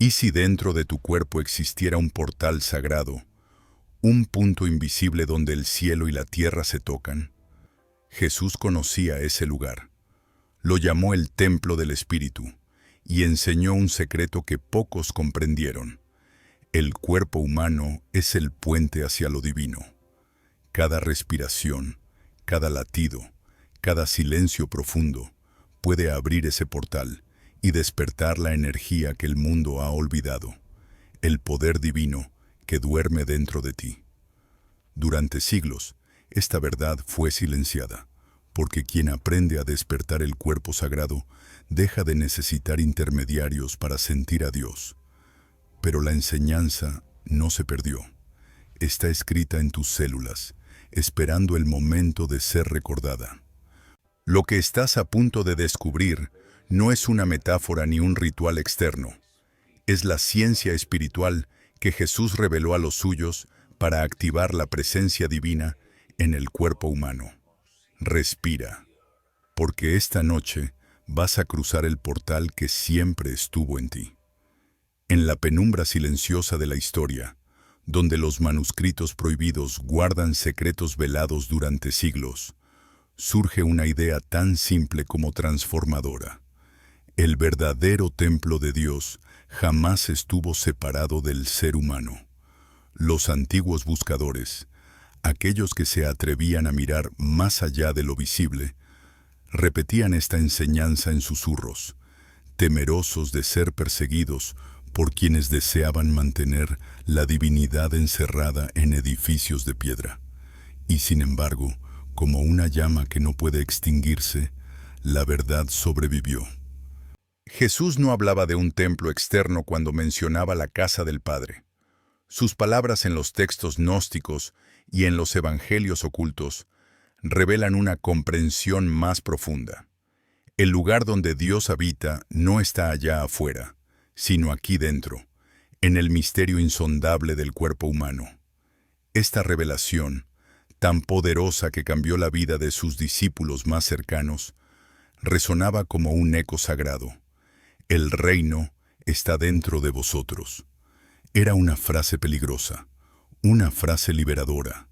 ¿Y si dentro de tu cuerpo existiera un portal sagrado, un punto invisible donde el cielo y la tierra se tocan? Jesús conocía ese lugar. Lo llamó el Templo del Espíritu y enseñó un secreto que pocos comprendieron. El cuerpo humano es el puente hacia lo divino. Cada respiración, cada latido, cada silencio profundo puede abrir ese portal y despertar la energía que el mundo ha olvidado, el poder divino que duerme dentro de ti. Durante siglos, esta verdad fue silenciada, porque quien aprende a despertar el cuerpo sagrado deja de necesitar intermediarios para sentir a Dios. Pero la enseñanza no se perdió. Está escrita en tus células, esperando el momento de ser recordada. Lo que estás a punto de descubrir no es una metáfora ni un ritual externo. Es la ciencia espiritual que Jesús reveló a los suyos para activar la presencia divina en el cuerpo humano. Respira, porque esta noche vas a cruzar el portal que siempre estuvo en ti. En la penumbra silenciosa de la historia, donde los manuscritos prohibidos guardan secretos velados durante siglos, surge una idea tan simple como transformadora. El verdadero templo de Dios jamás estuvo separado del ser humano. Los antiguos buscadores, aquellos que se atrevían a mirar más allá de lo visible, repetían esta enseñanza en susurros, temerosos de ser perseguidos por quienes deseaban mantener la divinidad encerrada en edificios de piedra. Y sin embargo, como una llama que no puede extinguirse, la verdad sobrevivió. Jesús no hablaba de un templo externo cuando mencionaba la casa del Padre. Sus palabras en los textos gnósticos y en los evangelios ocultos revelan una comprensión más profunda. El lugar donde Dios habita no está allá afuera, sino aquí dentro, en el misterio insondable del cuerpo humano. Esta revelación, tan poderosa que cambió la vida de sus discípulos más cercanos, resonaba como un eco sagrado. El reino está dentro de vosotros. Era una frase peligrosa, una frase liberadora,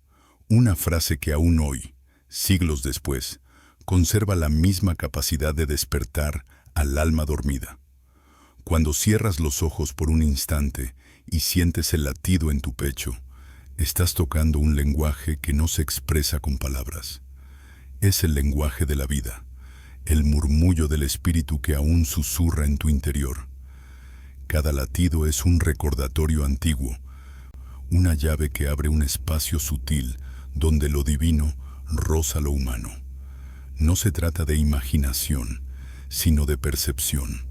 una frase que aún hoy, siglos después, conserva la misma capacidad de despertar al alma dormida. Cuando cierras los ojos por un instante y sientes el latido en tu pecho, estás tocando un lenguaje que no se expresa con palabras. Es el lenguaje de la vida, el murmullo del espíritu que aún susurra en tu interior. Cada latido es un recordatorio antiguo, una llave que abre un espacio sutil donde lo divino roza lo humano. No se trata de imaginación, sino de percepción.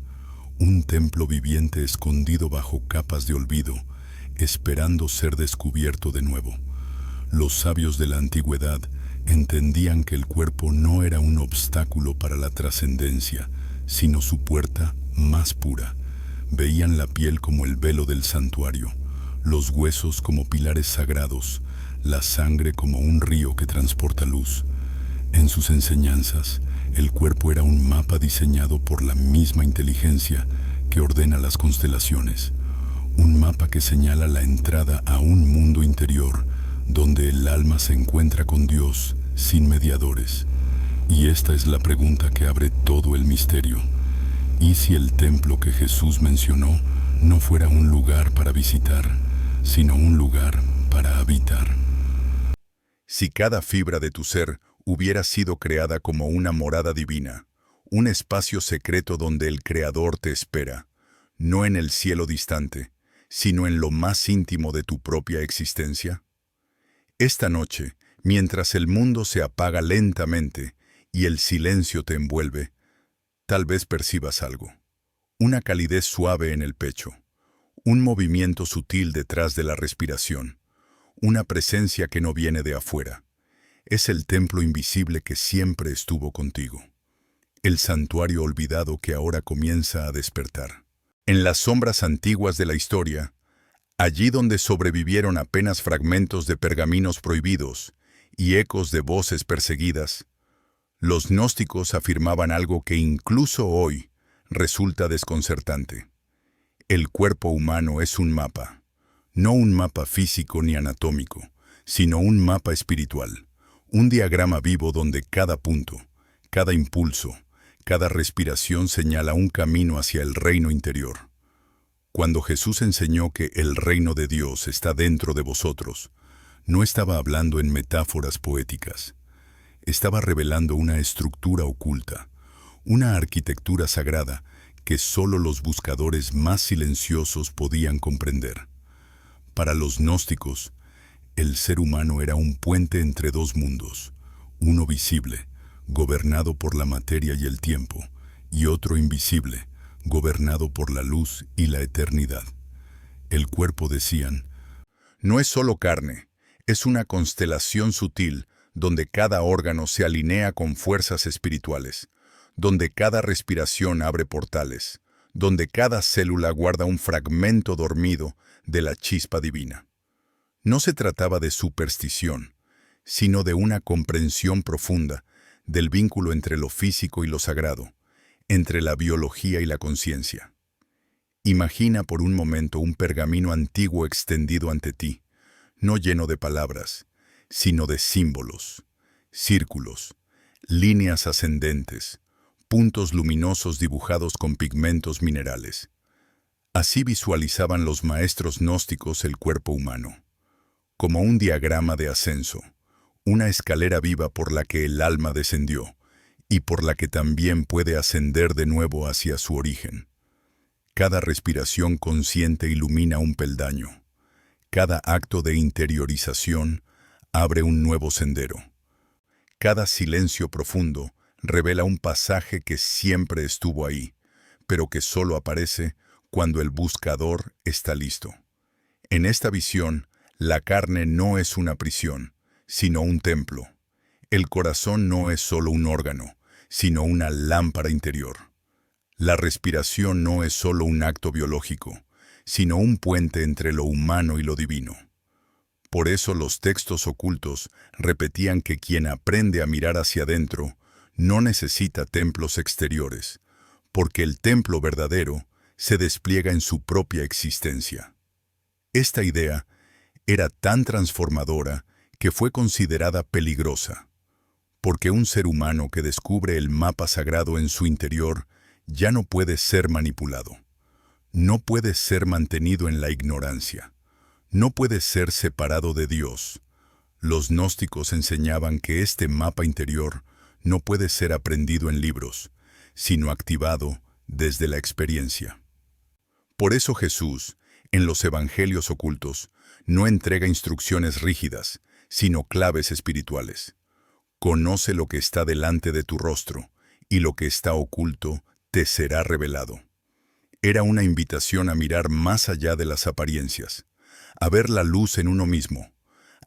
Un templo viviente escondido bajo capas de olvido, esperando ser descubierto de nuevo. Los sabios de la antigüedad entendían que el cuerpo no era un obstáculo para la trascendencia, sino su puerta más pura. Veían la piel como el velo del santuario, los huesos como pilares sagrados, la sangre como un río que transporta luz. En sus enseñanzas, el cuerpo era un mapa diseñado por la misma inteligencia que ordena las constelaciones, un mapa que señala la entrada a un mundo interior donde el alma se encuentra con Dios sin mediadores. Y esta es la pregunta que abre todo el misterio. ¿Y si el templo que Jesús mencionó no fuera un lugar para visitar, sino un lugar para habitar? Si cada fibra de tu ser hubiera sido creada como una morada divina, un espacio secreto donde el Creador te espera, no en el cielo distante, sino en lo más íntimo de tu propia existencia. Esta noche, mientras el mundo se apaga lentamente y el silencio te envuelve, tal vez percibas algo. Una calidez suave en el pecho, un movimiento sutil detrás de la respiración, una presencia que no viene de afuera. Es el templo invisible que siempre estuvo contigo. El santuario olvidado que ahora comienza a despertar. En las sombras antiguas de la historia, allí donde sobrevivieron apenas fragmentos de pergaminos prohibidos y ecos de voces perseguidas, los gnósticos afirmaban algo que incluso hoy resulta desconcertante. El cuerpo humano es un mapa, no un mapa físico ni anatómico, sino un mapa espiritual, un diagrama vivo donde cada punto, cada impulso, cada respiración señala un camino hacia el reino interior. Cuando Jesús enseñó que el reino de Dios está dentro de vosotros, no estaba hablando en metáforas poéticas. Estaba revelando una estructura oculta, una arquitectura sagrada que solo los buscadores más silenciosos podían comprender. Para los gnósticos, el ser humano era un puente entre dos mundos, uno visible, gobernado por la materia y el tiempo, y otro invisible, gobernado por la luz y la eternidad. El cuerpo, decían, no es solo carne, es una constelación sutil donde cada órgano se alinea con fuerzas espirituales, donde cada respiración abre portales, donde cada célula guarda un fragmento dormido de la chispa divina. No se trataba de superstición, sino de una comprensión profunda del vínculo entre lo físico y lo sagrado, entre la biología y la conciencia. Imagina por un momento un pergamino antiguo extendido ante ti, no lleno de palabras, sino de símbolos, círculos, líneas ascendentes, puntos luminosos dibujados con pigmentos minerales. Así visualizaban los maestros gnósticos el cuerpo humano, como un diagrama de ascenso, una escalera viva por la que el alma descendió y por la que también puede ascender de nuevo hacia su origen. Cada respiración consciente ilumina un peldaño. Cada acto de interiorización abre un nuevo sendero. Cada silencio profundo revela un pasaje que siempre estuvo ahí, pero que solo aparece cuando el buscador está listo. En esta visión, la carne no es una prisión, sino un templo. El corazón no es solo un órgano, sino una lámpara interior. La respiración no es solo un acto biológico, sino un puente entre lo humano y lo divino. Por eso los textos ocultos repetían que quien aprende a mirar hacia adentro no necesita templos exteriores, porque el templo verdadero se despliega en su propia existencia. Esta idea era tan transformadora que fue considerada peligrosa, porque un ser humano que descubre el mapa sagrado en su interior ya no puede ser manipulado, no puede ser mantenido en la ignorancia, no puede ser separado de Dios. Los gnósticos enseñaban que este mapa interior no puede ser aprendido en libros, sino activado desde la experiencia. Por eso Jesús, en los evangelios ocultos, no entrega instrucciones rígidas, sino claves espirituales. Conoce lo que está delante de tu rostro, y lo que está oculto te será revelado. Era una invitación a mirar más allá de las apariencias, a ver la luz en uno mismo,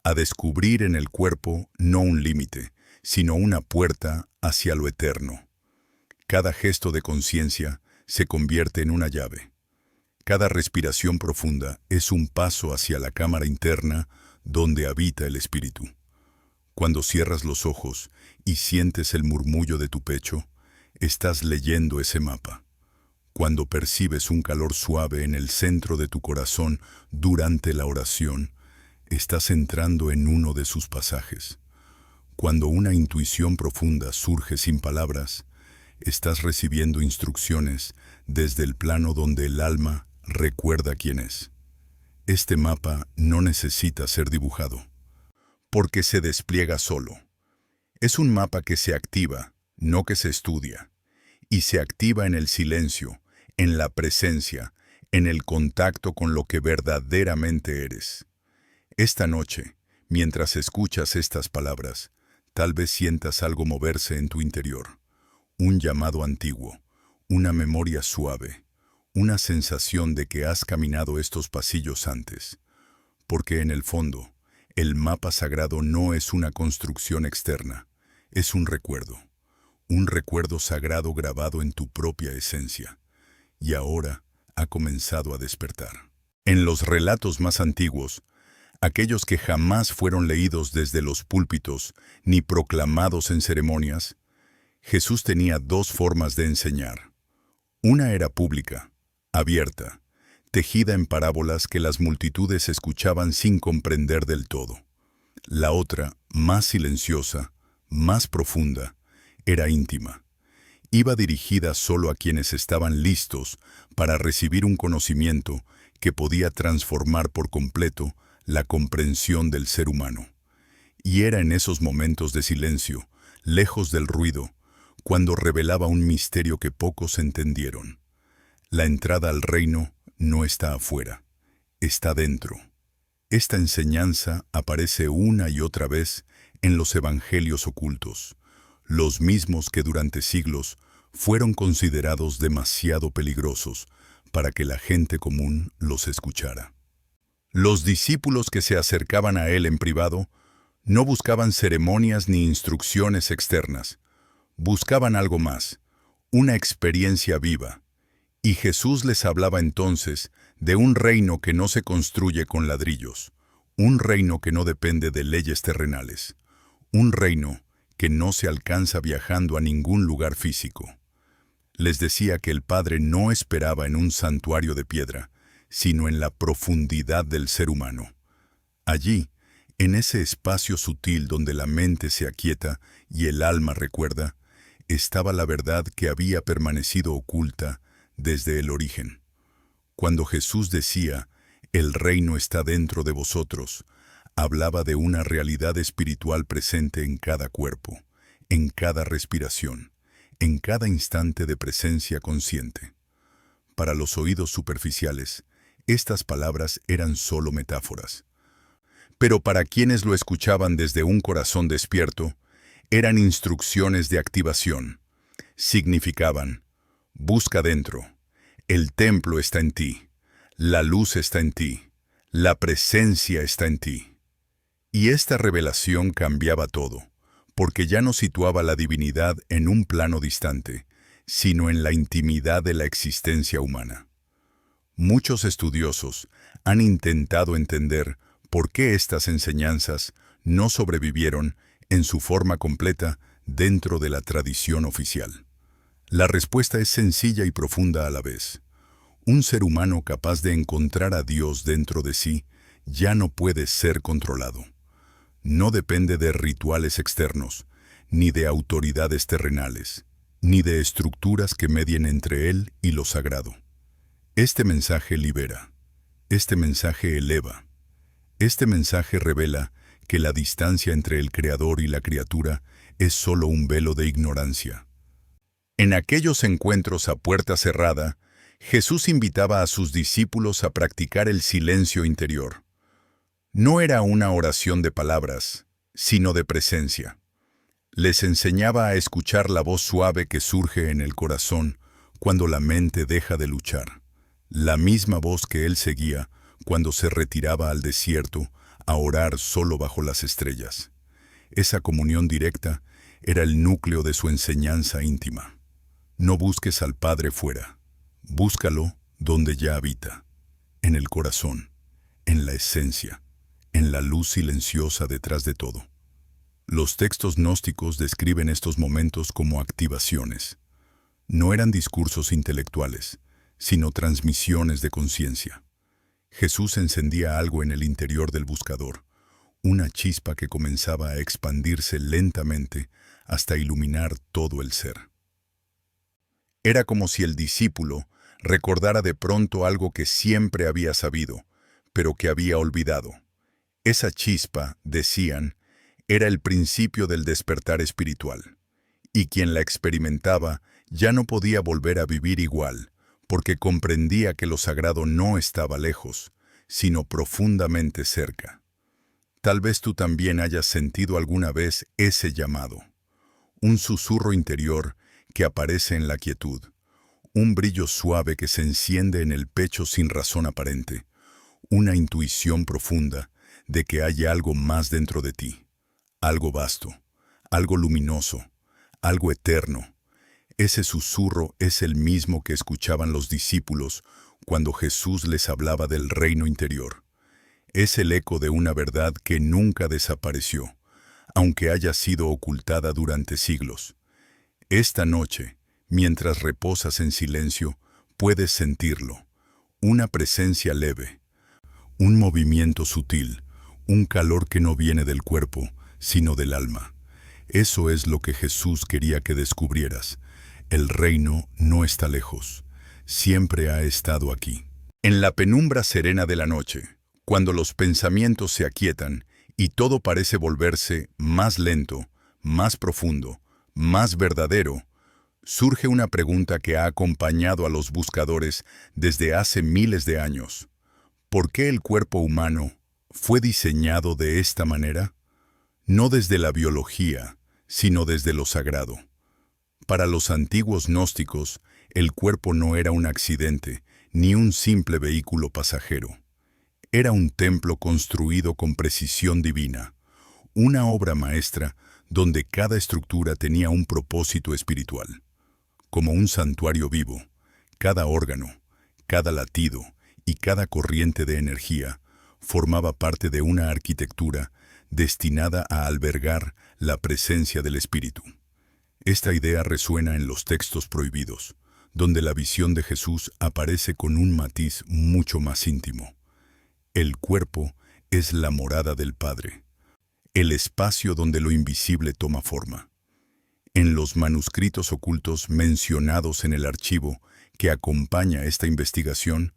a descubrir en el cuerpo no un límite, sino una puerta hacia lo eterno. Cada gesto de conciencia se convierte en una llave. Cada respiración profunda es un paso hacia la cámara interna donde habita el espíritu. Cuando cierras los ojos y sientes el murmullo de tu pecho, estás leyendo ese mapa. Cuando percibes un calor suave en el centro de tu corazón durante la oración, estás entrando en uno de sus pasajes. Cuando una intuición profunda surge sin palabras, estás recibiendo instrucciones desde el plano donde el alma recuerda quién es. Este mapa no necesita ser dibujado, porque se despliega solo. Es un mapa que se activa, no que se estudia, y se activa en el silencio, en la presencia, en el contacto con lo que verdaderamente eres. Esta noche, mientras escuchas estas palabras, tal vez sientas algo moverse en tu interior, un llamado antiguo, una memoria suave, una sensación de que has caminado estos pasillos antes, porque en el fondo, el mapa sagrado no es una construcción externa, es un recuerdo sagrado grabado en tu propia esencia, y ahora ha comenzado a despertar. En los relatos más antiguos, aquellos que jamás fueron leídos desde los púlpitos ni proclamados en ceremonias, Jesús tenía dos formas de enseñar. Una era pública, abierta, tejida en parábolas que las multitudes escuchaban sin comprender del todo. La otra, más silenciosa, más profunda, era íntima. Iba dirigida solo a quienes estaban listos para recibir un conocimiento que podía transformar por completo la comprensión del ser humano. Y era en esos momentos de silencio, lejos del ruido, cuando revelaba un misterio que pocos entendieron. La entrada al reino no está afuera, está dentro. Esta enseñanza aparece una y otra vez en los evangelios ocultos, los mismos que durante siglos fueron considerados demasiado peligrosos para que la gente común los escuchara. Los discípulos que se acercaban a él en privado no buscaban ceremonias ni instrucciones externas, buscaban algo más, una experiencia viva. Y Jesús les hablaba entonces de un reino que no se construye con ladrillos, un reino que no depende de leyes terrenales, un reino que no se alcanza viajando a ningún lugar físico. Les decía que el Padre no esperaba en un santuario de piedra, sino en la profundidad del ser humano. Allí, en ese espacio sutil donde la mente se aquieta y el alma recuerda, estaba la verdad que había permanecido oculta desde el origen. Cuando Jesús decía, «El reino está dentro de vosotros», hablaba de una realidad espiritual presente en cada cuerpo, en cada respiración, en cada instante de presencia consciente. Para los oídos superficiales, estas palabras eran solo metáforas. Pero para quienes lo escuchaban desde un corazón despierto, eran instrucciones de activación. Significaban, busca dentro, el templo está en ti, la luz está en ti, la presencia está en ti. Y esta revelación cambiaba todo, porque ya no situaba la divinidad en un plano distante, sino en la intimidad de la existencia humana. Muchos estudiosos han intentado entender por qué estas enseñanzas no sobrevivieron en su forma completa dentro de la tradición oficial. La respuesta es sencilla y profunda a la vez. Un ser humano capaz de encontrar a Dios dentro de sí ya no puede ser controlado. No depende de rituales externos, ni de autoridades terrenales, ni de estructuras que medien entre él y lo sagrado. Este mensaje libera, este mensaje eleva, este mensaje revela que la distancia entre el Creador y la criatura es solo un velo de ignorancia. En aquellos encuentros a puerta cerrada, Jesús invitaba a sus discípulos a practicar el silencio interior. No era una oración de palabras, sino de presencia. Les enseñaba a escuchar la voz suave que surge en el corazón cuando la mente deja de luchar. La misma voz que él seguía cuando se retiraba al desierto a orar solo bajo las estrellas. Esa comunión directa era el núcleo de su enseñanza íntima. No busques al Padre fuera, búscalo donde ya habita, en el corazón, en la esencia, en la luz silenciosa detrás de todo. Los textos gnósticos describen estos momentos como activaciones. No eran discursos intelectuales, sino transmisiones de conciencia. Jesús encendía algo en el interior del buscador, una chispa que comenzaba a expandirse lentamente hasta iluminar todo el ser. Era como si el discípulo recordara de pronto algo que siempre había sabido, pero que había olvidado. Esa chispa, decían, era el principio del despertar espiritual, y quien la experimentaba ya no podía volver a vivir igual, porque comprendía que lo sagrado no estaba lejos, sino profundamente cerca. Tal vez tú también hayas sentido alguna vez ese llamado, un susurro interior que aparece en la quietud, un brillo suave que se enciende en el pecho sin razón aparente, una intuición profunda de que hay algo más dentro de ti, algo vasto, algo luminoso, algo eterno. Ese susurro es el mismo que escuchaban los discípulos cuando Jesús les hablaba del reino interior. Es el eco de una verdad que nunca desapareció, aunque haya sido ocultada durante siglos. Esta noche, mientras reposas en silencio, puedes sentirlo, una presencia leve, un movimiento sutil, un calor que no viene del cuerpo, sino del alma. Eso es lo que Jesús quería que descubrieras. El reino no está lejos, siempre ha estado aquí. En la penumbra serena de la noche, cuando los pensamientos se aquietan y todo parece volverse más lento, más profundo, más verdadero, surge una pregunta que ha acompañado a los buscadores desde hace miles de años. ¿Por qué el cuerpo humano fue diseñado de esta manera? No desde la biología, sino desde lo sagrado. Para los antiguos gnósticos, el cuerpo no era un accidente, ni un simple vehículo pasajero. Era un templo construido con precisión divina, una obra maestra donde cada estructura tenía un propósito espiritual. Como un santuario vivo, cada órgano, cada latido y cada corriente de energía formaba parte de una arquitectura destinada a albergar la presencia del Espíritu. Esta idea resuena en los textos prohibidos, donde la visión de Jesús aparece con un matiz mucho más íntimo. El cuerpo es la morada del Padre, el espacio donde lo invisible toma forma. En los manuscritos ocultos mencionados en el archivo que acompaña esta investigación,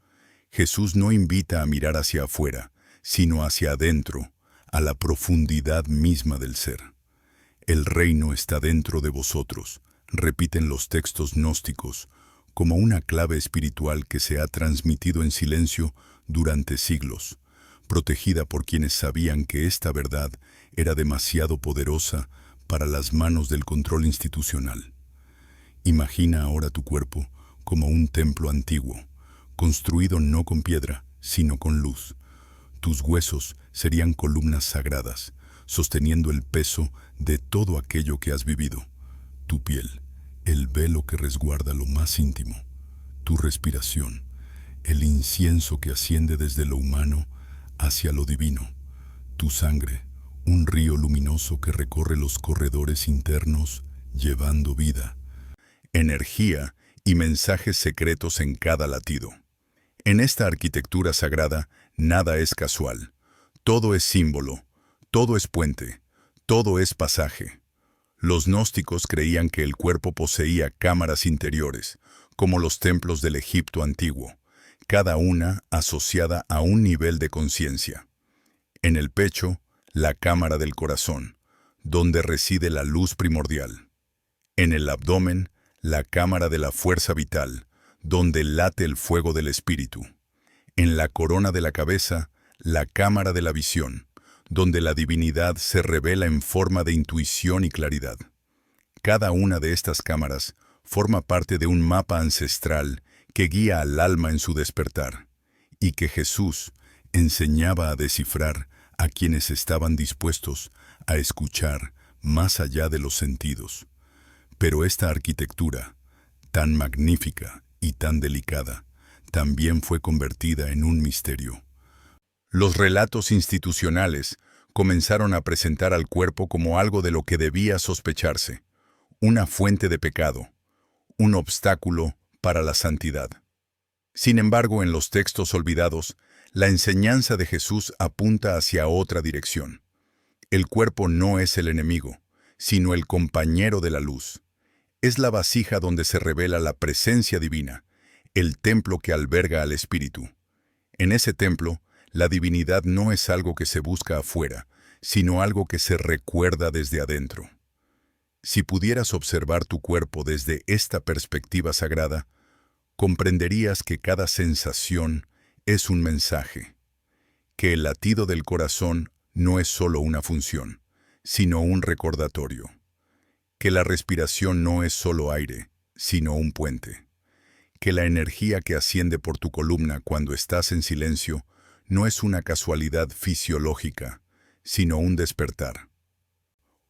Jesús no invita a mirar hacia afuera, sino hacia adentro, a la profundidad misma del ser. El reino está dentro de vosotros, repiten los textos gnósticos, como una clave espiritual que se ha transmitido en silencio durante siglos, protegida por quienes sabían que esta verdad era demasiado poderosa para las manos del control institucional. Imagina ahora tu cuerpo como un templo antiguo, construido no con piedra, sino con luz. Tus huesos serían columnas sagradas, sosteniendo el peso de todo aquello que has vivido. Tu piel, el velo que resguarda lo más íntimo. Tu respiración, el incienso que asciende desde lo humano hacia lo divino. Tu sangre, un río luminoso que recorre los corredores internos, llevando vida, energía y mensajes secretos en cada latido. En esta arquitectura sagrada, nada es casual. Todo es símbolo, todo es puente, todo es pasaje. Los gnósticos creían que el cuerpo poseía cámaras interiores, como los templos del Egipto antiguo, cada una asociada a un nivel de conciencia. En el pecho, la cámara del corazón, donde reside la luz primordial. En el abdomen, la cámara de la fuerza vital, donde late el fuego del espíritu. En la corona de la cabeza, la cámara de la visión, donde la divinidad se revela en forma de intuición y claridad. Cada una de estas cámaras forma parte de un mapa ancestral que guía al alma en su despertar, y que Jesús enseñaba a descifrar a quienes estaban dispuestos a escuchar más allá de los sentidos. Pero esta arquitectura, tan magnífica y tan delicada, también fue convertida en un misterio. Los relatos institucionales comenzaron a presentar al cuerpo como algo de lo que debía sospecharse, una fuente de pecado, un obstáculo para la santidad. Sin embargo, en los textos olvidados, la enseñanza de Jesús apunta hacia otra dirección. El cuerpo no es el enemigo, sino el compañero de la luz. Es la vasija donde se revela la presencia divina, el templo que alberga al Espíritu. En ese templo, la divinidad no es algo que se busca afuera, sino algo que se recuerda desde adentro. Si pudieras observar tu cuerpo desde esta perspectiva sagrada, comprenderías que cada sensación es un mensaje, que el latido del corazón no es solo una función, sino un recordatorio, que la respiración no es solo aire, sino un puente, que la energía que asciende por tu columna cuando estás en silencio no es una casualidad fisiológica, sino un despertar.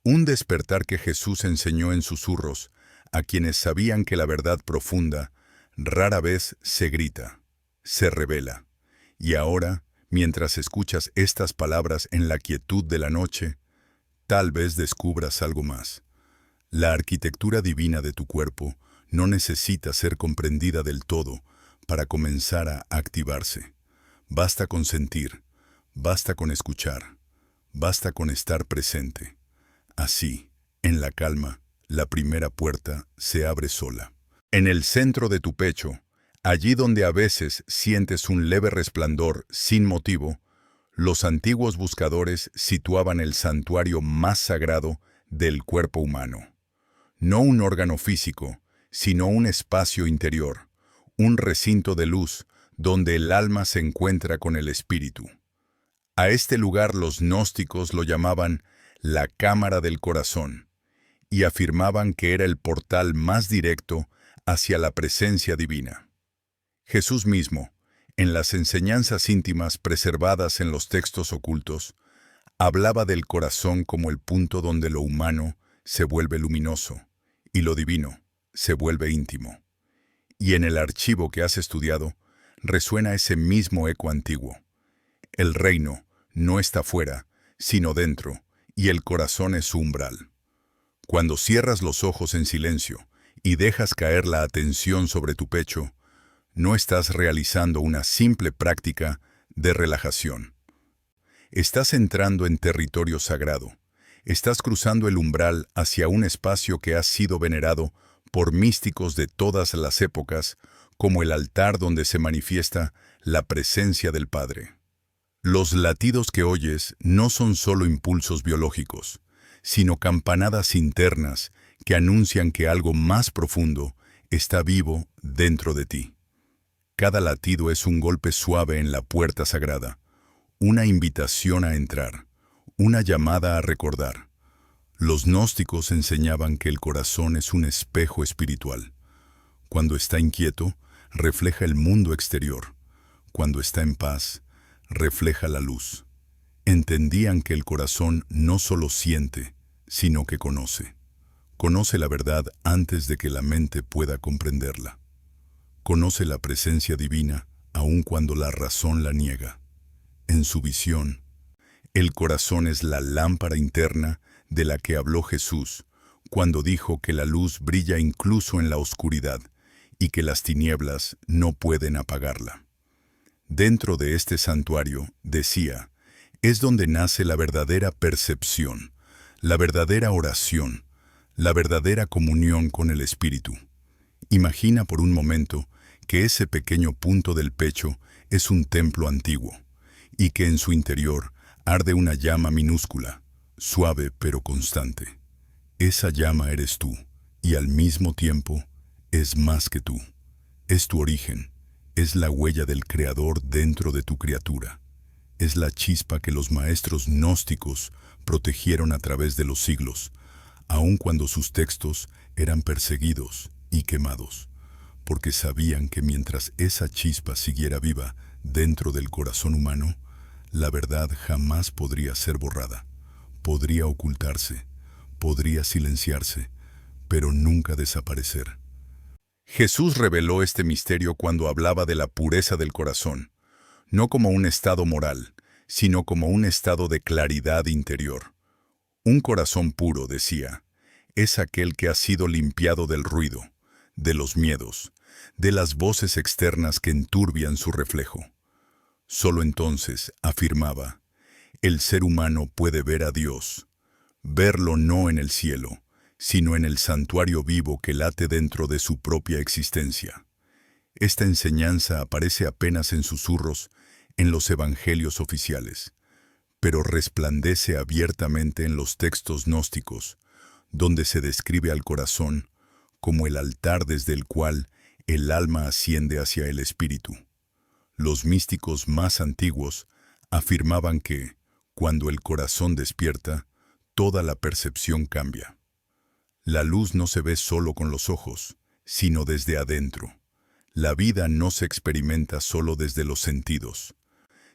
Un despertar que Jesús enseñó en susurros a quienes sabían que la verdad profunda rara vez se grita, se revela. Y ahora, mientras escuchas estas palabras en la quietud de la noche, tal vez descubras algo más. La arquitectura divina de tu cuerpo no necesita ser comprendida del todo para comenzar a activarse. Basta con sentir, basta con escuchar, basta con estar presente. Así, en la calma, la primera puerta se abre sola. En el centro de tu pecho, allí donde a veces sientes un leve resplandor sin motivo, los antiguos buscadores situaban el santuario más sagrado del cuerpo humano. No un órgano físico, sino un espacio interior, un recinto de luz donde el alma se encuentra con el espíritu. A este lugar los gnósticos lo llamaban la cámara del corazón y afirmaban que era el portal más directo hacia la presencia divina. Jesús mismo, en las enseñanzas íntimas preservadas en los textos ocultos, hablaba del corazón como el punto donde lo humano se vuelve luminoso y lo divino se vuelve íntimo. Y en el archivo que has estudiado resuena ese mismo eco antiguo. El reino no está fuera, sino dentro, y el corazón es su umbral. Cuando cierras los ojos en silencio y dejas caer la atención sobre tu pecho, no estás realizando una simple práctica de relajación. Estás entrando en territorio sagrado. Estás cruzando el umbral hacia un espacio que ha sido venerado por místicos de todas las épocas como el altar donde se manifiesta la presencia del Padre. Los latidos que oyes no son solo impulsos biológicos, sino campanadas internas que anuncian que algo más profundo está vivo dentro de ti. Cada latido es un golpe suave en la puerta sagrada, una invitación a entrar, una llamada a recordar. Los gnósticos enseñaban que el corazón es un espejo espiritual. Cuando está inquieto, refleja el mundo exterior. Cuando está en paz, refleja la luz. Entendían que el corazón no solo siente, sino que conoce. Conoce la verdad antes de que la mente pueda comprenderla. Conoce la presencia divina aun cuando la razón la niega. En su visión, el corazón es la lámpara interna de la que habló Jesús cuando dijo que la luz brilla incluso en la oscuridad y que las tinieblas no pueden apagarla. Dentro de este santuario, decía, es donde nace la verdadera percepción, la verdadera oración, la verdadera comunión con el Espíritu. Imagina por un momento que ese pequeño punto del pecho es un templo antiguo y que en su interior arde una llama minúscula, suave pero constante. Esa llama eres tú y al mismo tiempo es más que tú. Es tu origen, es la huella del Creador dentro de tu criatura. Es la chispa que los maestros gnósticos protegieron a través de los siglos, aun cuando sus textos eran perseguidos y quemados, porque sabían que mientras esa chispa siguiera viva dentro del corazón humano, la verdad jamás podría ser borrada, podría ocultarse, podría silenciarse, pero nunca desaparecer. Jesús reveló este misterio cuando hablaba de la pureza del corazón, no como un estado moral, sino como un estado de claridad interior. Un corazón puro, decía, es aquel que ha sido limpiado del ruido, de los miedos, de las voces externas que enturbian su reflejo. Solo entonces, afirmaba, el ser humano puede ver a Dios, verlo no en el cielo, sino en el santuario vivo que late dentro de su propia existencia. Esta enseñanza aparece apenas en susurros en los evangelios oficiales, pero resplandece abiertamente en los textos gnósticos, donde se describe al corazón como el altar desde el cual el alma asciende hacia el espíritu. Los místicos más antiguos afirmaban que, cuando el corazón despierta, toda la percepción cambia. La luz no se ve solo con los ojos, sino desde adentro. La vida no se experimenta solo desde los sentidos,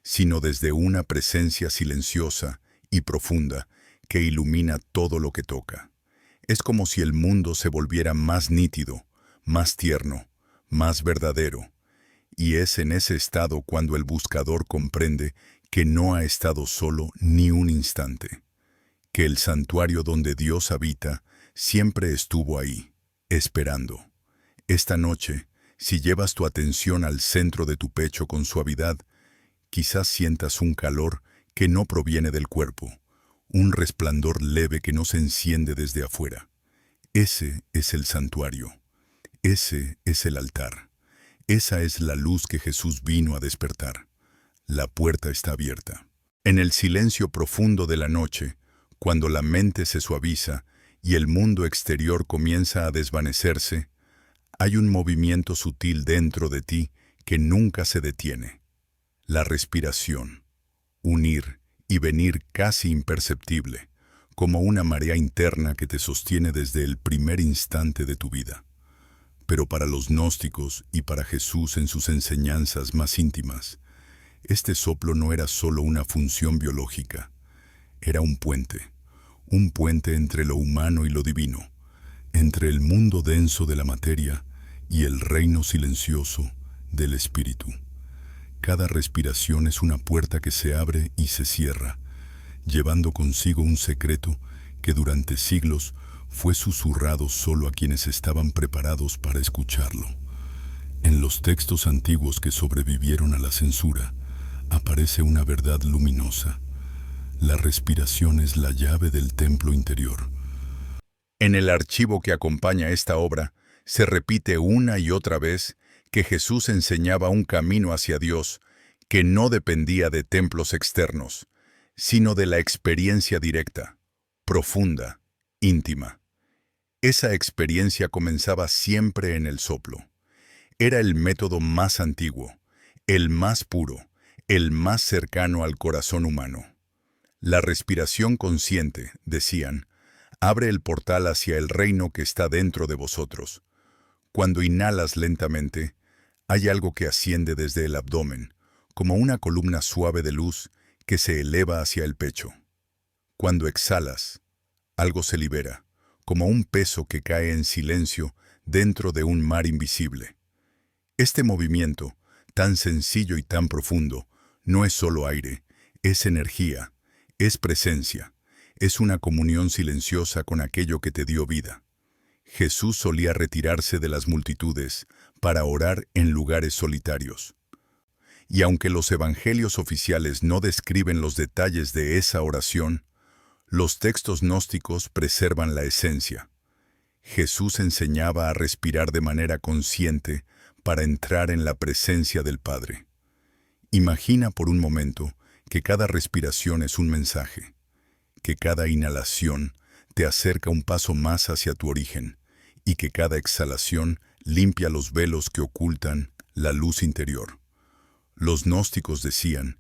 sino desde una presencia silenciosa y profunda que ilumina todo lo que toca. Es como si el mundo se volviera más nítido, más tierno, más verdadero, y es en ese estado cuando el buscador comprende que no ha estado solo ni un instante, que el santuario donde Dios habita siempre estuvo ahí, esperando. Esta noche, Si llevas tu atención al centro de tu pecho con suavidad, quizás sientas un calor que no proviene del cuerpo, un resplandor leve que no se enciende desde afuera. Ese es el santuario. Ese es el altar. Esa es la luz que Jesús vino a despertar. La puerta está abierta. En el silencio profundo de la noche, cuando la mente se suaviza y el mundo exterior comienza a desvanecerse, hay un movimiento sutil dentro de ti que nunca se detiene. La respiración. Un ir y venir casi imperceptible, como una marea interna que te sostiene desde el primer instante de tu vida. Pero para los gnósticos y para Jesús en sus enseñanzas más íntimas, este soplo no era solo una función biológica, era un puente entre lo humano y lo divino, entre el mundo denso de la materia y el reino silencioso del espíritu. Cada respiración es una puerta que se abre y se cierra, llevando consigo un secreto que durante siglos fue susurrado solo a quienes estaban preparados para escucharlo. En los textos antiguos que sobrevivieron a la censura, aparece una verdad luminosa. La respiración es la llave del templo interior. En el archivo que acompaña esta obra, se repite una y otra vez que Jesús enseñaba un camino hacia Dios que no dependía de templos externos, sino de la experiencia directa, profunda, íntima. Esa experiencia comenzaba siempre en el soplo. Era el método más antiguo, el más puro, el más cercano al corazón humano. La respiración consciente, decían, abre el portal hacia el reino que está dentro de vosotros. Cuando inhalas lentamente, hay algo que asciende desde el abdomen, como una columna suave de luz que se eleva hacia el pecho. Cuando exhalas, algo se libera, como un peso que cae en silencio dentro de un mar invisible. Este movimiento, tan sencillo y tan profundo, no es solo aire, es energía, es presencia, es una comunión silenciosa con aquello que te dio vida. Jesús solía retirarse de las multitudes para orar en lugares solitarios. Y aunque los evangelios oficiales no describen los detalles de esa oración, los textos gnósticos preservan la esencia. Jesús enseñaba a respirar de manera consciente para entrar en la presencia del Padre. Imagina por un momento que cada respiración es un mensaje, que cada inhalación te acerca un paso más hacia tu origen y que cada exhalación limpia los velos que ocultan la luz interior. Los gnósticos decían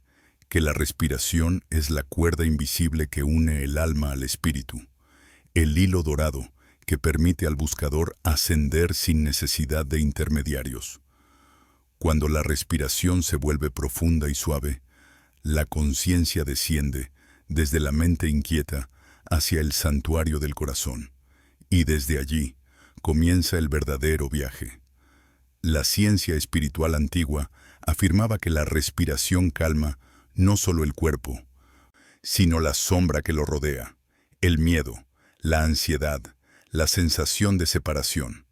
que la respiración es la cuerda invisible que une el alma al espíritu, el hilo dorado que permite al buscador ascender sin necesidad de intermediarios. Cuando la respiración se vuelve profunda y suave, la conciencia desciende desde la mente inquieta hacia el santuario del corazón, y desde allí comienza el verdadero viaje. La ciencia espiritual antigua afirmaba que la respiración calma no solo el cuerpo, sino la sombra que lo rodea, el miedo, la ansiedad, la sensación de separación.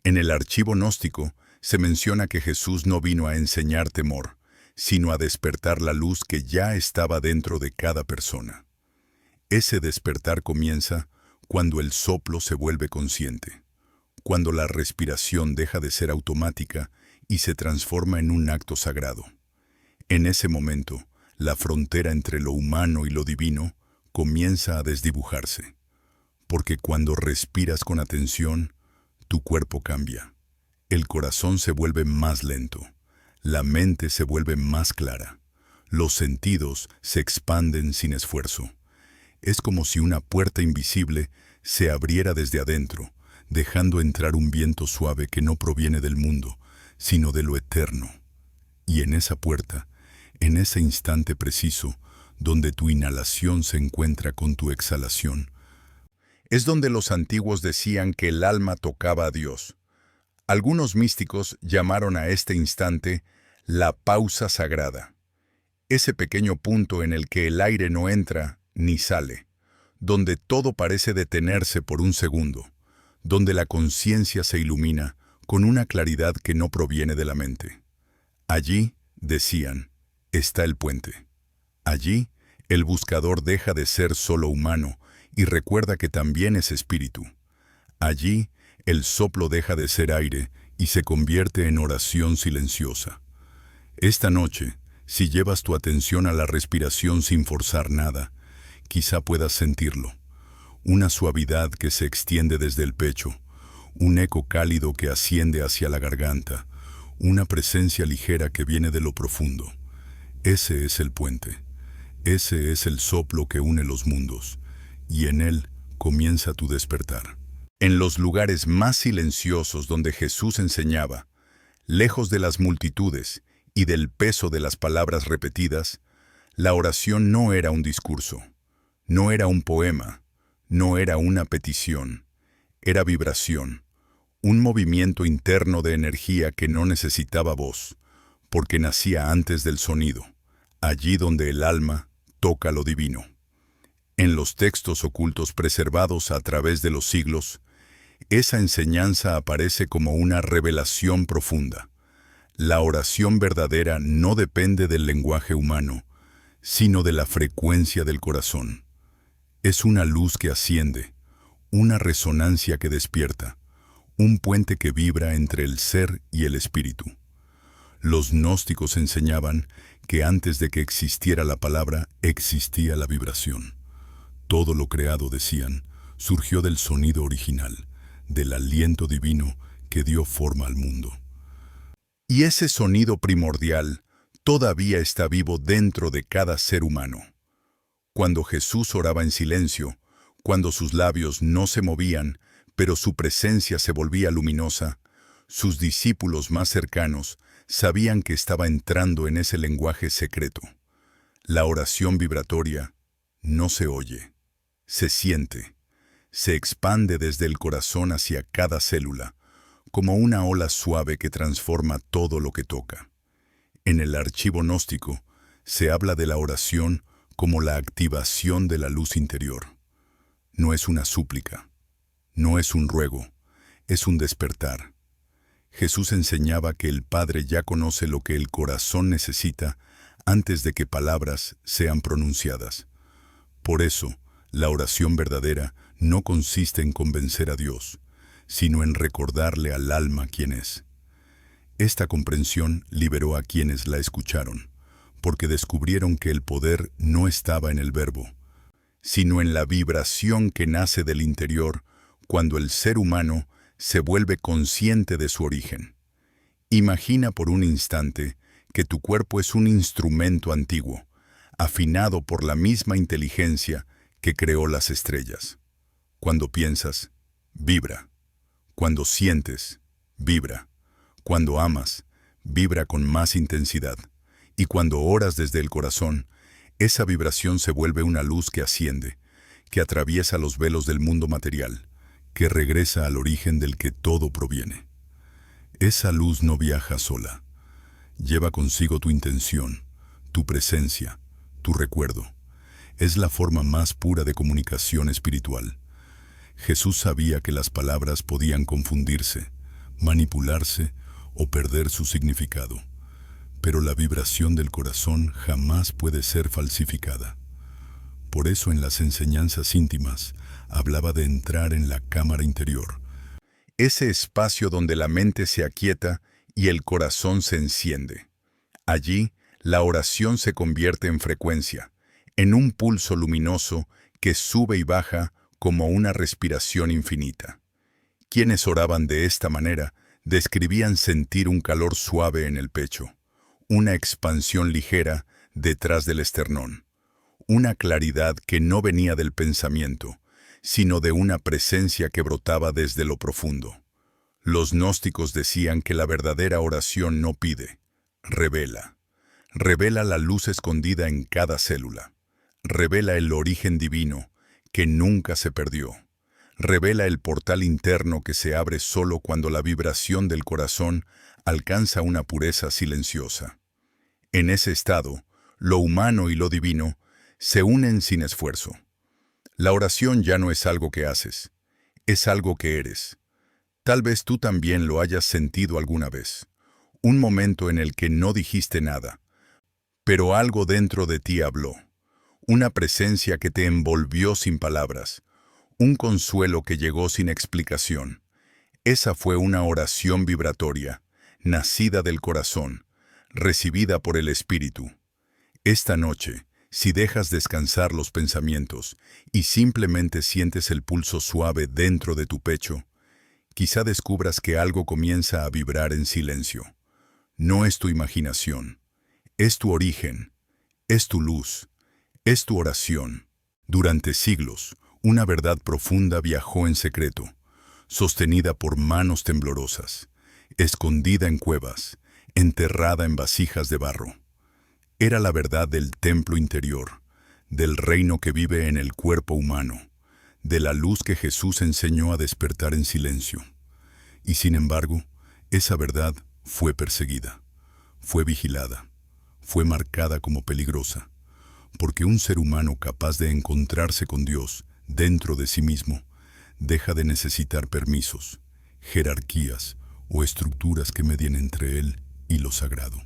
En el archivo gnóstico se menciona que Jesús no vino a enseñar temor, sino a despertar la luz que ya estaba dentro de cada persona. Ese despertar comienza cuando el soplo se vuelve consciente, cuando la respiración deja de ser automática y se transforma en un acto sagrado. En ese momento, la frontera entre lo humano y lo divino comienza a desdibujarse, porque cuando respiras con atención, tu cuerpo cambia. El corazón se vuelve más lento, la mente se vuelve más clara, los sentidos se expanden sin esfuerzo. Es como si una puerta invisible se abriera desde adentro, dejando entrar un viento suave que no proviene del mundo, sino de lo eterno. Y en esa puerta, en ese instante preciso, donde tu inhalación se encuentra con tu exhalación, es donde los antiguos decían que el alma tocaba a Dios. Algunos místicos llamaron a este instante la pausa sagrada, ese pequeño punto en el que el aire no entra ni sale, donde todo parece detenerse por un segundo, donde la conciencia se ilumina con una claridad que no proviene de la mente. Allí, decían, está el puente. Allí, el buscador deja de ser solo humano y recuerda que también es espíritu. Allí, el soplo deja de ser aire y se convierte en oración silenciosa. Esta noche, si llevas tu atención a la respiración sin forzar nada, quizá puedas sentirlo. Una suavidad que se extiende desde el pecho, un eco cálido que asciende hacia la garganta, una presencia ligera que viene de lo profundo. Ese es el puente. Ese es el soplo que une los mundos, y en él comienza tu despertar. En los lugares más silenciosos donde Jesús enseñaba, lejos de las multitudes y del peso de las palabras repetidas, la oración no era un discurso, no era un poema, no era una petición, era vibración, un movimiento interno de energía que no necesitaba voz, porque nacía antes del sonido, allí donde el alma toca lo divino. En los textos ocultos preservados a través de los siglos, esa enseñanza aparece como una revelación profunda. La oración verdadera no depende del lenguaje humano, sino de la frecuencia del corazón. Es una luz que asciende, una resonancia que despierta, un puente que vibra entre el ser y el espíritu. Los gnósticos enseñaban que antes de que existiera la palabra, existía la vibración. Todo lo creado, decían, surgió del sonido original, del aliento divino que dio forma al mundo. Y ese sonido primordial todavía está vivo dentro de cada ser humano. Cuando Jesús oraba en silencio, cuando sus labios no se movían, pero su presencia se volvía luminosa, sus discípulos más cercanos sabían que estaba entrando en ese lenguaje secreto. La oración vibratoria no se oye, se siente, se expande desde el corazón hacia cada célula, como una ola suave que transforma todo lo que toca. En el archivo gnóstico se habla de la oración como la activación de la luz interior. No es una súplica, no es un ruego, es un despertar. Jesús enseñaba que el Padre ya conoce lo que el corazón necesita antes de que palabras sean pronunciadas. Por eso, la oración verdadera no consiste en convencer a Dios, sino en recordarle al alma quién es. Esta comprensión liberó a quienes la escucharon, porque descubrieron que el poder no estaba en el verbo, sino en la vibración que nace del interior cuando el ser humano se vuelve consciente de su origen. Imagina por un instante que tu cuerpo es un instrumento antiguo, afinado por la misma inteligencia que creó las estrellas. Cuando piensas, vibra. Cuando sientes, vibra. Cuando amas, vibra con más intensidad. Y cuando oras desde el corazón, esa vibración se vuelve una luz que asciende, que atraviesa los velos del mundo material, que regresa al origen del que todo proviene. Esa luz no viaja sola. Lleva consigo tu intención, tu presencia, tu recuerdo. Es la forma más pura de comunicación espiritual. Jesús sabía que las palabras podían confundirse, manipularse o perder su significado. Pero la vibración del corazón jamás puede ser falsificada. Por eso en las enseñanzas íntimas hablaba de entrar en la cámara interior, ese espacio donde la mente se aquieta y el corazón se enciende. Allí, la oración se convierte en frecuencia, en un pulso luminoso que sube y baja como una respiración infinita. Quienes oraban de esta manera describían sentir un calor suave en el pecho, una expansión ligera detrás del esternón, una claridad que no venía del pensamiento, sino de una presencia que brotaba desde lo profundo. Los gnósticos decían que la verdadera oración no pide, revela. Revela la luz escondida en cada célula. Revela el origen divino que nunca se perdió. Revela el portal interno que se abre solo cuando la vibración del corazón alcanza una pureza silenciosa. En ese estado, lo humano y lo divino se unen sin esfuerzo. La oración ya no es algo que haces, es algo que eres. Tal vez tú también lo hayas sentido alguna vez. Un momento en el que no dijiste nada, pero algo dentro de ti habló. Una presencia que te envolvió sin palabras. Un consuelo que llegó sin explicación. Esa fue una oración vibratoria, nacida del corazón, recibida por el Espíritu. Esta noche, si dejas descansar los pensamientos y simplemente sientes el pulso suave dentro de tu pecho, quizá descubras que algo comienza a vibrar en silencio. No es tu imaginación, es tu origen, es tu luz, es tu oración. Durante siglos, una verdad profunda viajó en secreto, sostenida por manos temblorosas, escondida en cuevas, enterrada en vasijas de barro. Era la verdad del templo interior, del reino que vive en el cuerpo humano, de la luz que Jesús enseñó a despertar en silencio. Y sin embargo, esa verdad fue perseguida, fue vigilada, fue marcada como peligrosa, porque un ser humano capaz de encontrarse con Dios dentro de sí mismo deja de necesitar permisos, jerarquías o estructuras que medien entre él y lo sagrado.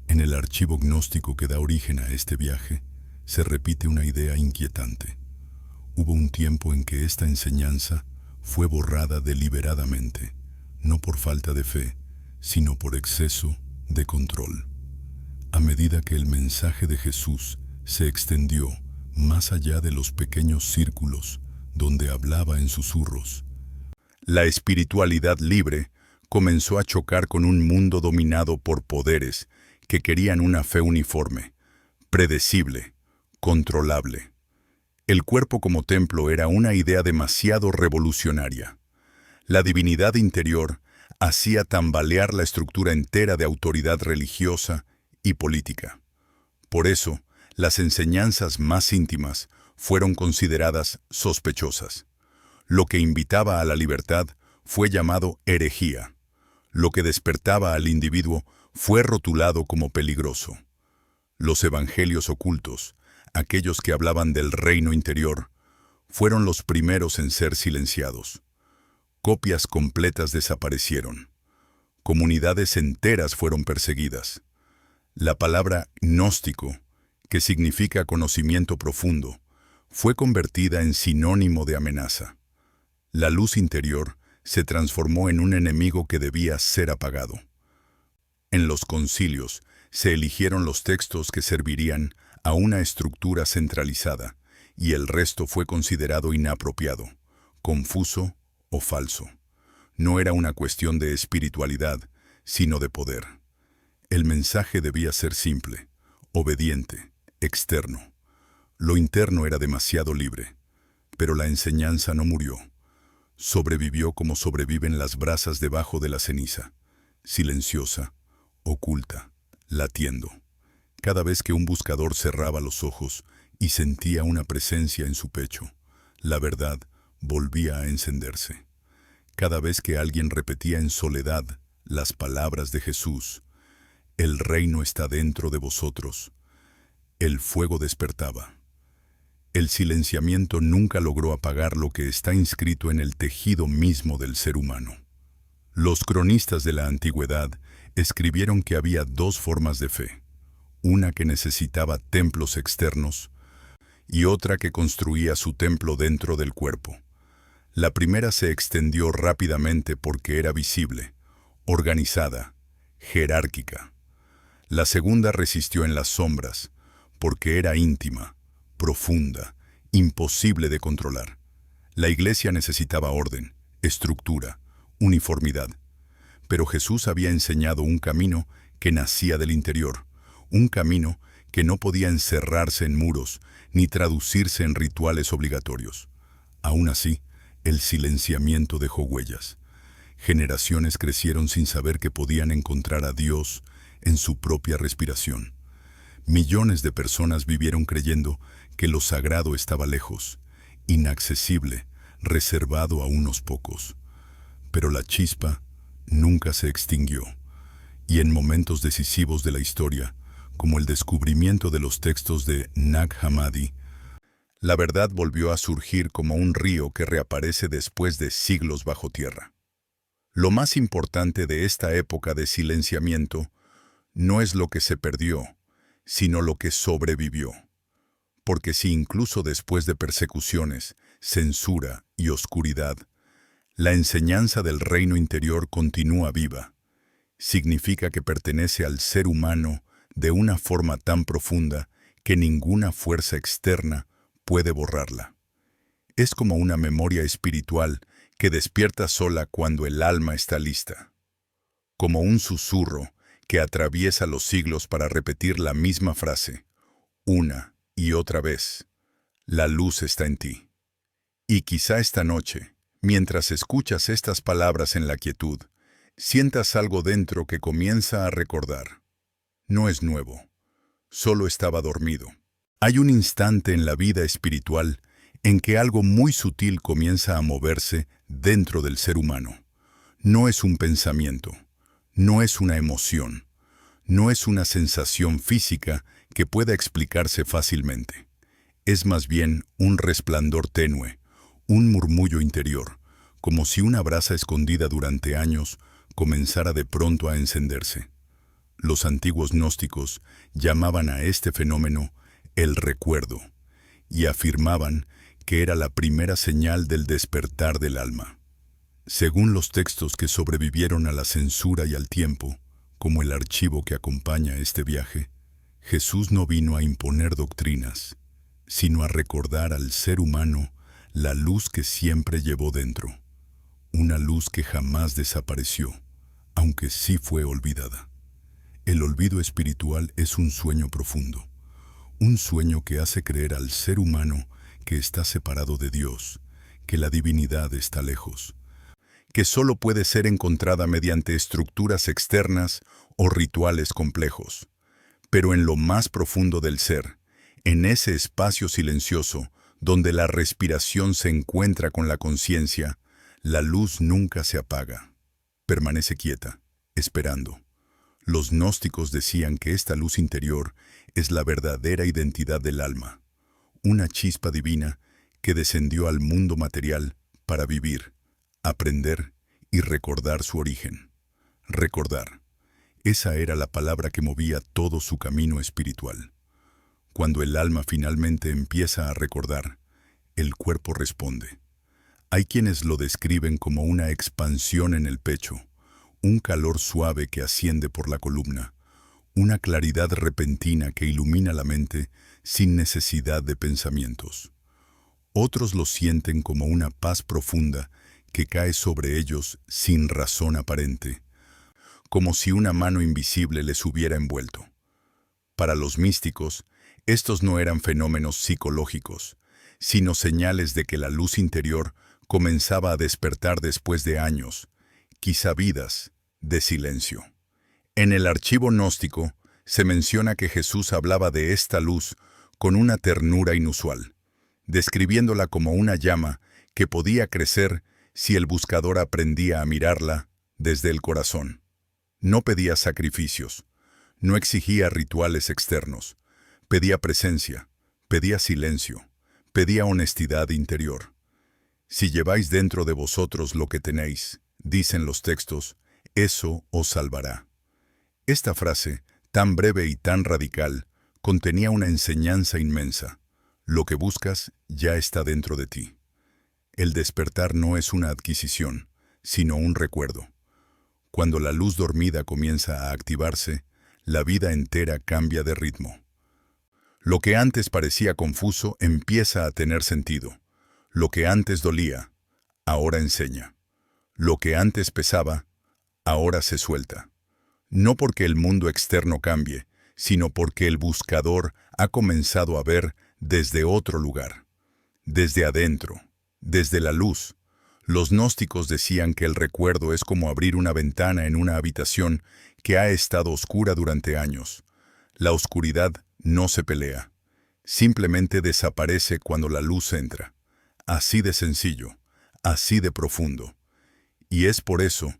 En el archivo gnóstico que da origen a este viaje, se repite una idea inquietante. Hubo un tiempo en que esta enseñanza fue borrada deliberadamente, no por falta de fe, sino por exceso de control. A medida que el mensaje de Jesús se extendió más allá de los pequeños círculos donde hablaba en susurros, la espiritualidad libre comenzó a chocar con un mundo dominado por poderes que querían una fe uniforme, predecible, controlable. El cuerpo como templo era una idea demasiado revolucionaria. La divinidad interior hacía tambalear la estructura entera de autoridad religiosa y política. Por eso, las enseñanzas más íntimas fueron consideradas sospechosas. Lo que invitaba a la libertad fue llamado herejía. Lo que despertaba al individuo fue rotulado como peligroso. Los evangelios ocultos, aquellos que hablaban del reino interior, fueron los primeros en ser silenciados. Copias completas desaparecieron. Comunidades enteras fueron perseguidas. La palabra gnóstico, que significa conocimiento profundo, fue convertida en sinónimo de amenaza. La luz interior se transformó en un enemigo que debía ser apagado. En los concilios se eligieron los textos que servirían a una estructura centralizada, y el resto fue considerado inapropiado, confuso o falso. No era una cuestión de espiritualidad, sino de poder. El mensaje debía ser simple, obediente, externo. Lo interno era demasiado libre, pero la enseñanza no murió. Sobrevivió como sobreviven las brasas debajo de la ceniza, silenciosa, oculta, latiendo. Cada vez que un buscador cerraba los ojos y sentía una presencia en su pecho, la verdad volvía a encenderse. Cada vez que alguien repetía en soledad las palabras de Jesús, «El reino está dentro de vosotros», el fuego despertaba. El silenciamiento nunca logró apagar lo que está inscrito en el tejido mismo del ser humano. Los cronistas de la antigüedad escribieron que había dos formas de fe, una que necesitaba templos externos y otra que construía su templo dentro del cuerpo. La primera se extendió rápidamente porque era visible, organizada, jerárquica. La segunda resistió en las sombras porque era íntima, profunda, imposible de controlar. La iglesia necesitaba orden, estructura, uniformidad. Pero Jesús había enseñado un camino que nacía del interior, un camino que no podía encerrarse en muros ni traducirse en rituales obligatorios. Aún así, el silenciamiento dejó huellas. Generaciones crecieron sin saber que podían encontrar a Dios en su propia respiración. Millones de personas vivieron creyendo que lo sagrado estaba lejos, inaccesible, reservado a unos pocos. Pero la chispa nunca se extinguió, y en momentos decisivos de la historia, como el descubrimiento de los textos de Nag Hammadi, la verdad volvió a surgir como un río que reaparece después de siglos bajo tierra. Lo más importante de esta época de silenciamiento no es lo que se perdió, sino lo que sobrevivió. Porque si incluso después de persecuciones, censura y oscuridad, la enseñanza del reino interior continúa viva, significa que pertenece al ser humano de una forma tan profunda que ninguna fuerza externa puede borrarla. Es como una memoria espiritual que despierta sola cuando el alma está lista. Como un susurro que atraviesa los siglos para repetir la misma frase, una y otra vez. La luz está en ti. Y quizá esta noche, mientras escuchas estas palabras en la quietud, sientas algo dentro que comienza a recordar. No es nuevo, solo estaba dormido. Hay un instante en la vida espiritual en que algo muy sutil comienza a moverse dentro del ser humano. No es un pensamiento, no es una emoción, no es una sensación física que pueda explicarse fácilmente. Es más bien un resplandor tenue, un murmullo interior, como si una brasa escondida durante años comenzara de pronto a encenderse. Los antiguos gnósticos llamaban a este fenómeno el recuerdo y afirmaban que era la primera señal del despertar del alma. Según los textos que sobrevivieron a la censura y al tiempo, como el archivo que acompaña este viaje, Jesús no vino a imponer doctrinas, sino a recordar al ser humano la luz que siempre llevó dentro, una luz que jamás desapareció, aunque sí fue olvidada. El olvido espiritual es un sueño profundo, un sueño que hace creer al ser humano que está separado de Dios, que la divinidad está lejos, que solo puede ser encontrada mediante estructuras externas o rituales complejos. Pero en lo más profundo del ser, en ese espacio silencioso donde la respiración se encuentra con la conciencia, la luz nunca se apaga. Permanece quieta, esperando. Los gnósticos decían que esta luz interior es la verdadera identidad del alma, una chispa divina que descendió al mundo material para vivir, aprender y recordar su origen. Recordar. Esa era la palabra que movía todo su camino espiritual. Cuando el alma finalmente empieza a recordar, el cuerpo responde. Hay quienes lo describen como una expansión en el pecho, un calor suave que asciende por la columna, una claridad repentina que ilumina la mente sin necesidad de pensamientos. Otros lo sienten como una paz profunda que cae sobre ellos sin razón aparente, como si una mano invisible les hubiera envuelto. Para los místicos, estos no eran fenómenos psicológicos, sino señales de que la luz interior comenzaba a despertar después de años, quizá vidas, de silencio. En el archivo gnóstico se menciona que Jesús hablaba de esta luz con una ternura inusual, describiéndola como una llama que podía crecer si el buscador aprendía a mirarla desde el corazón. No pedía sacrificios, no exigía rituales externos, pedía presencia, pedía silencio, pedía honestidad interior. Si lleváis dentro de vosotros lo que tenéis, dicen los textos, eso os salvará. Esta frase, tan breve y tan radical, contenía una enseñanza inmensa. Lo que buscas ya está dentro de ti. El despertar no es una adquisición, sino un recuerdo. Cuando la luz dormida comienza a activarse, la vida entera cambia de ritmo. Lo que antes parecía confuso empieza a tener sentido. Lo que antes dolía, ahora enseña. Lo que antes pesaba, ahora se suelta. No porque el mundo externo cambie, sino porque el buscador ha comenzado a ver desde otro lugar, desde adentro, desde la luz. Los gnósticos decían que el recuerdo es como abrir una ventana en una habitación que ha estado oscura durante años. La oscuridad no se pelea, simplemente desaparece cuando la luz entra. Así de sencillo, así de profundo. Y es por eso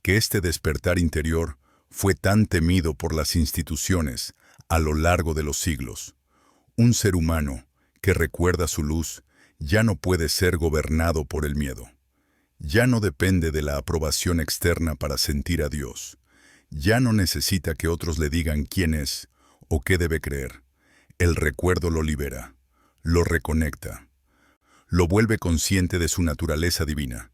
que este despertar interior fue tan temido por las instituciones a lo largo de los siglos. Un ser humano que recuerda su luz ya no puede ser gobernado por el miedo. Ya no depende de la aprobación externa para sentir a Dios. Ya no necesita que otros le digan quién es o qué debe creer. El recuerdo lo libera, lo reconecta, lo vuelve consciente de su naturaleza divina.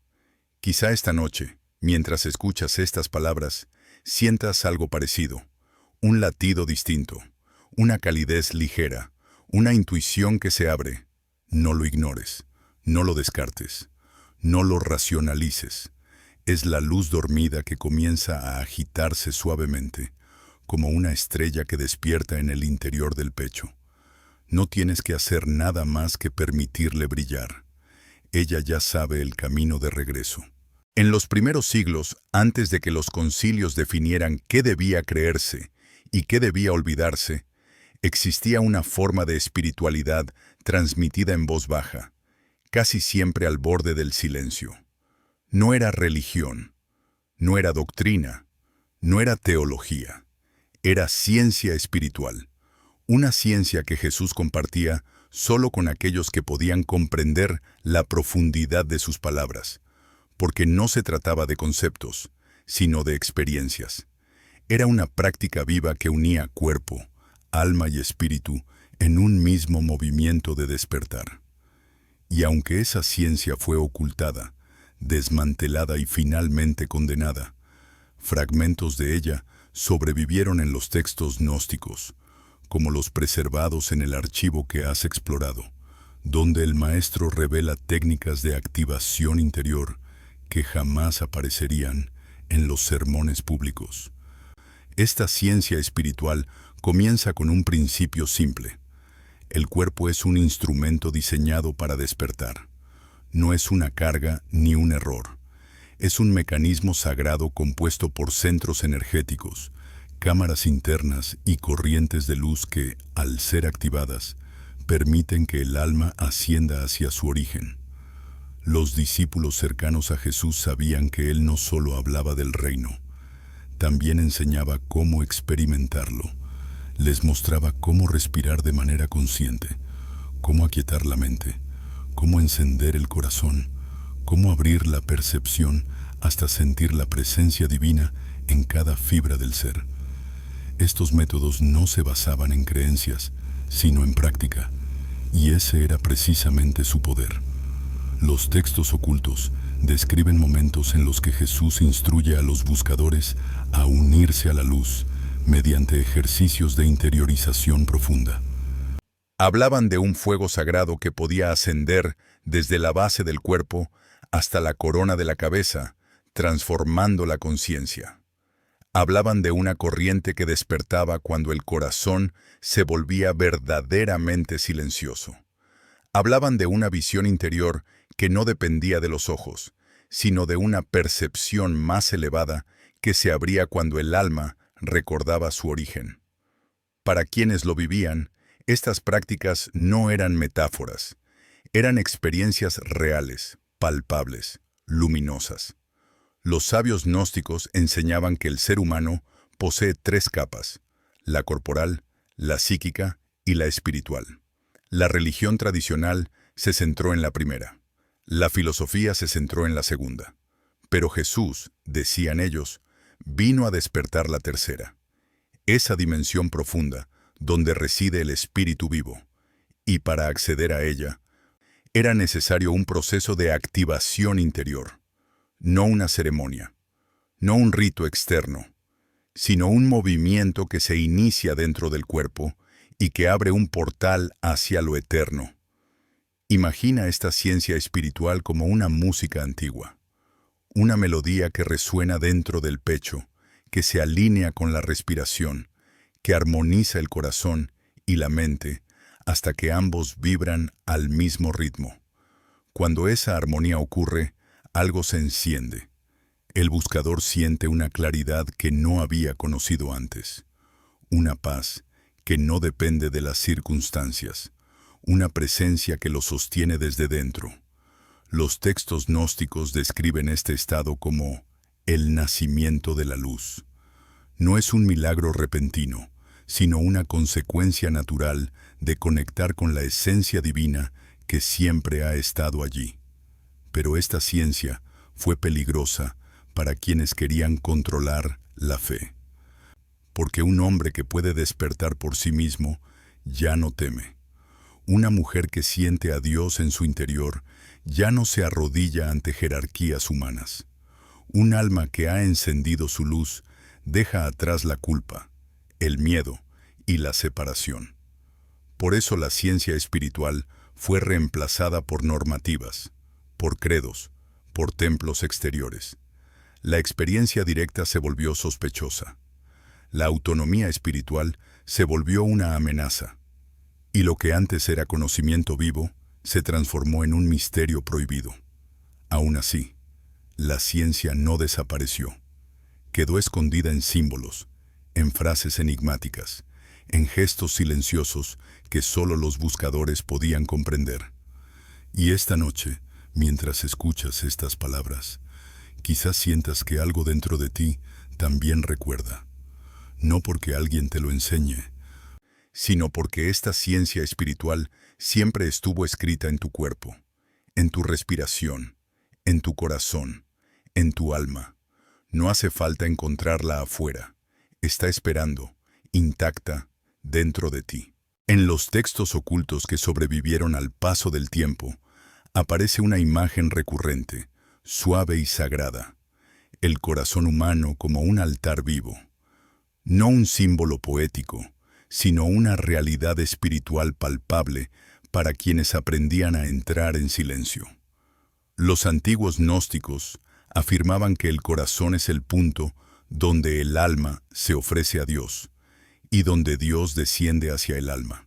Quizá esta noche, mientras escuchas estas palabras, sientas algo parecido, un latido distinto, una calidez ligera, una intuición que se abre. No lo ignores, no lo descartes, no lo racionalices. Es la luz dormida que comienza a agitarse suavemente, como una estrella que despierta en el interior del pecho. No tienes que hacer nada más que permitirle brillar. Ella ya sabe el camino de regreso. En los primeros siglos, antes de que los concilios definieran qué debía creerse y qué debía olvidarse, existía una forma de espiritualidad transmitida en voz baja, casi siempre al borde del silencio. No era religión, no era doctrina, no era teología, era ciencia espiritual, una ciencia que Jesús compartía solo con aquellos que podían comprender la profundidad de sus palabras, porque no se trataba de conceptos, sino de experiencias. Era una práctica viva que unía cuerpo, alma y espíritu en un mismo movimiento de despertar. Y aunque esa ciencia fue ocultada, desmantelada y finalmente condenada, fragmentos de ella sobrevivieron en los textos gnósticos, como los preservados en el archivo que has explorado, donde el maestro revela técnicas de activación interior que jamás aparecerían en los sermones públicos. Esta ciencia espiritual comienza con un principio simple. El cuerpo es un instrumento diseñado para despertar. No es una carga ni un error. Es un mecanismo sagrado compuesto por centros energéticos, cámaras internas y corrientes de luz que, al ser activadas, permiten que el alma ascienda hacia su origen. Los discípulos cercanos a Jesús sabían que Él no solo hablaba del reino, también enseñaba cómo experimentarlo. Les mostraba cómo respirar de manera consciente, cómo aquietar la mente, cómo encender el corazón, cómo abrir la percepción hasta sentir la presencia divina en cada fibra del ser. Estos métodos no se basaban en creencias, sino en práctica, y ese era precisamente su poder. Los textos ocultos describen momentos en los que Jesús instruye a los buscadores a unirse a la luz mediante ejercicios de interiorización profunda. Hablaban de un fuego sagrado que podía ascender desde la base del cuerpo hasta la corona de la cabeza, transformando la conciencia. Hablaban de una corriente que despertaba cuando el corazón se volvía verdaderamente silencioso. Hablaban de una visión interior que no dependía de los ojos, sino de una percepción más elevada que se abría cuando el alma recordaba su origen. Para quienes lo vivían, estas prácticas no eran metáforas, eran experiencias reales, palpables, luminosas. Los sabios gnósticos enseñaban que el ser humano posee tres capas: la corporal, la psíquica y la espiritual. La religión tradicional se centró en la primera. La filosofía se centró en la segunda. Pero Jesús, decían ellos, vino a despertar la tercera, esa dimensión profunda donde reside el espíritu vivo. Y para acceder a ella, era necesario un proceso de activación interior, no una ceremonia, no un rito externo, sino un movimiento que se inicia dentro del cuerpo y que abre un portal hacia lo eterno. Imagina esta ciencia espiritual como una música antigua, una melodía que resuena dentro del pecho, que se alinea con la respiración, que armoniza el corazón y la mente hasta que ambos vibran al mismo ritmo. Cuando esa armonía ocurre, algo se enciende. El buscador siente una claridad que no había conocido antes, una paz que no depende de las circunstancias, una presencia que lo sostiene desde dentro. Los textos gnósticos describen este estado como el nacimiento de la luz. No es un milagro repentino, sino una consecuencia natural de conectar con la esencia divina que siempre ha estado allí. Pero esta ciencia fue peligrosa para quienes querían controlar la fe. Porque un hombre que puede despertar por sí mismo ya no teme. Una mujer que siente a Dios en su interior ya no se arrodilla ante jerarquías humanas. Un alma que ha encendido su luz deja atrás la culpa, el miedo y la separación. Por eso la ciencia espiritual fue reemplazada por normativas, por credos, por templos exteriores. La experiencia directa se volvió sospechosa. La autonomía espiritual se volvió una amenaza. Y lo que antes era conocimiento vivo se transformó en un misterio prohibido. Aún así, la ciencia no desapareció. Quedó escondida en símbolos, en frases enigmáticas, en gestos silenciosos que solo los buscadores podían comprender. Y esta noche, mientras escuchas estas palabras, quizás sientas que algo dentro de ti también recuerda. No porque alguien te lo enseñe, sino porque esta ciencia espiritual siempre estuvo escrita en tu cuerpo, en tu respiración, en tu corazón, en tu alma. No hace falta encontrarla afuera, está esperando, intacta, dentro de ti. En los textos ocultos que sobrevivieron al paso del tiempo, aparece una imagen recurrente, suave y sagrada, el corazón humano como un altar vivo. No un símbolo poético, sino una realidad espiritual palpable para quienes aprendían a entrar en silencio. Los antiguos gnósticos afirmaban que el corazón es el punto donde el alma se ofrece a Dios y donde Dios desciende hacia el alma.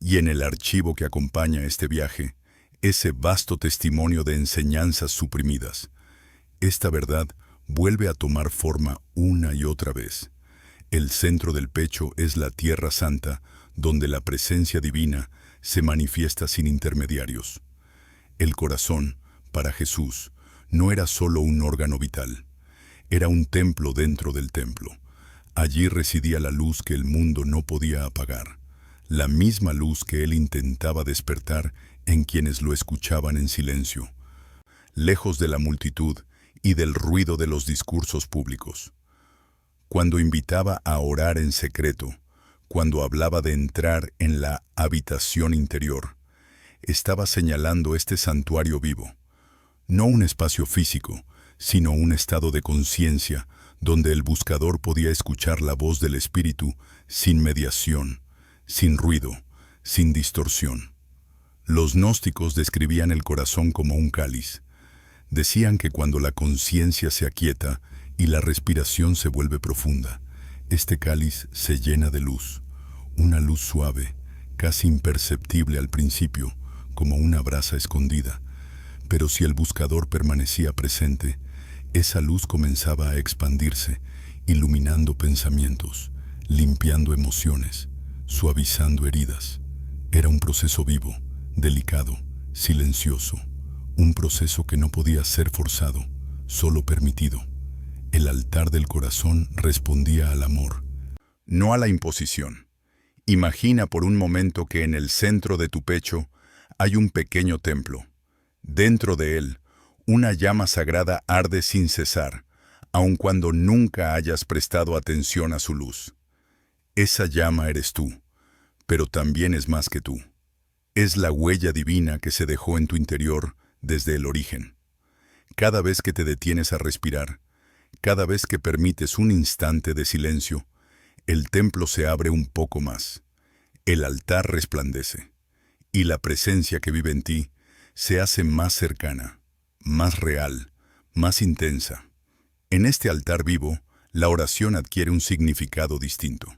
Y en el archivo que acompaña este viaje, ese vasto testimonio de enseñanzas suprimidas, esta verdad vuelve a tomar forma una y otra vez. El centro del pecho es la tierra santa, donde la presencia divina se manifiesta sin intermediarios. El corazón, para Jesús, no era solo un órgano vital, era un templo dentro del templo. Allí residía la luz que el mundo no podía apagar, la misma luz que él intentaba despertar en quienes lo escuchaban en silencio, lejos de la multitud y del ruido de los discursos públicos. Cuando invitaba a orar en secreto, cuando hablaba de entrar en la habitación interior, estaba señalando este santuario vivo, no un espacio físico, sino un estado de conciencia donde el buscador podía escuchar la voz del Espíritu sin mediación, sin ruido, sin distorsión. Los gnósticos describían el corazón como un cáliz. Decían que cuando la conciencia se aquieta y la respiración se vuelve profunda, este cáliz se llena de luz, una luz suave, casi imperceptible al principio, como una brasa escondida. Pero si el buscador permanecía presente, esa luz comenzaba a expandirse, iluminando pensamientos, limpiando emociones, suavizando heridas. Era un proceso vivo, delicado, silencioso, un proceso que no podía ser forzado, solo permitido. El altar del corazón respondía al amor, no a la imposición. Imagina por un momento que en el centro de tu pecho hay un pequeño templo. Dentro de él, una llama sagrada arde sin cesar, aun cuando nunca hayas prestado atención a su luz. Esa llama eres tú, pero también es más que tú. Es la huella divina que se dejó en tu interior desde el origen. Cada vez que te detienes a respirar, cada vez que permites un instante de silencio, el templo se abre un poco más, el altar resplandece, y la presencia que vive en ti se hace más cercana, más real, más intensa. En este altar vivo, la oración adquiere un significado distinto.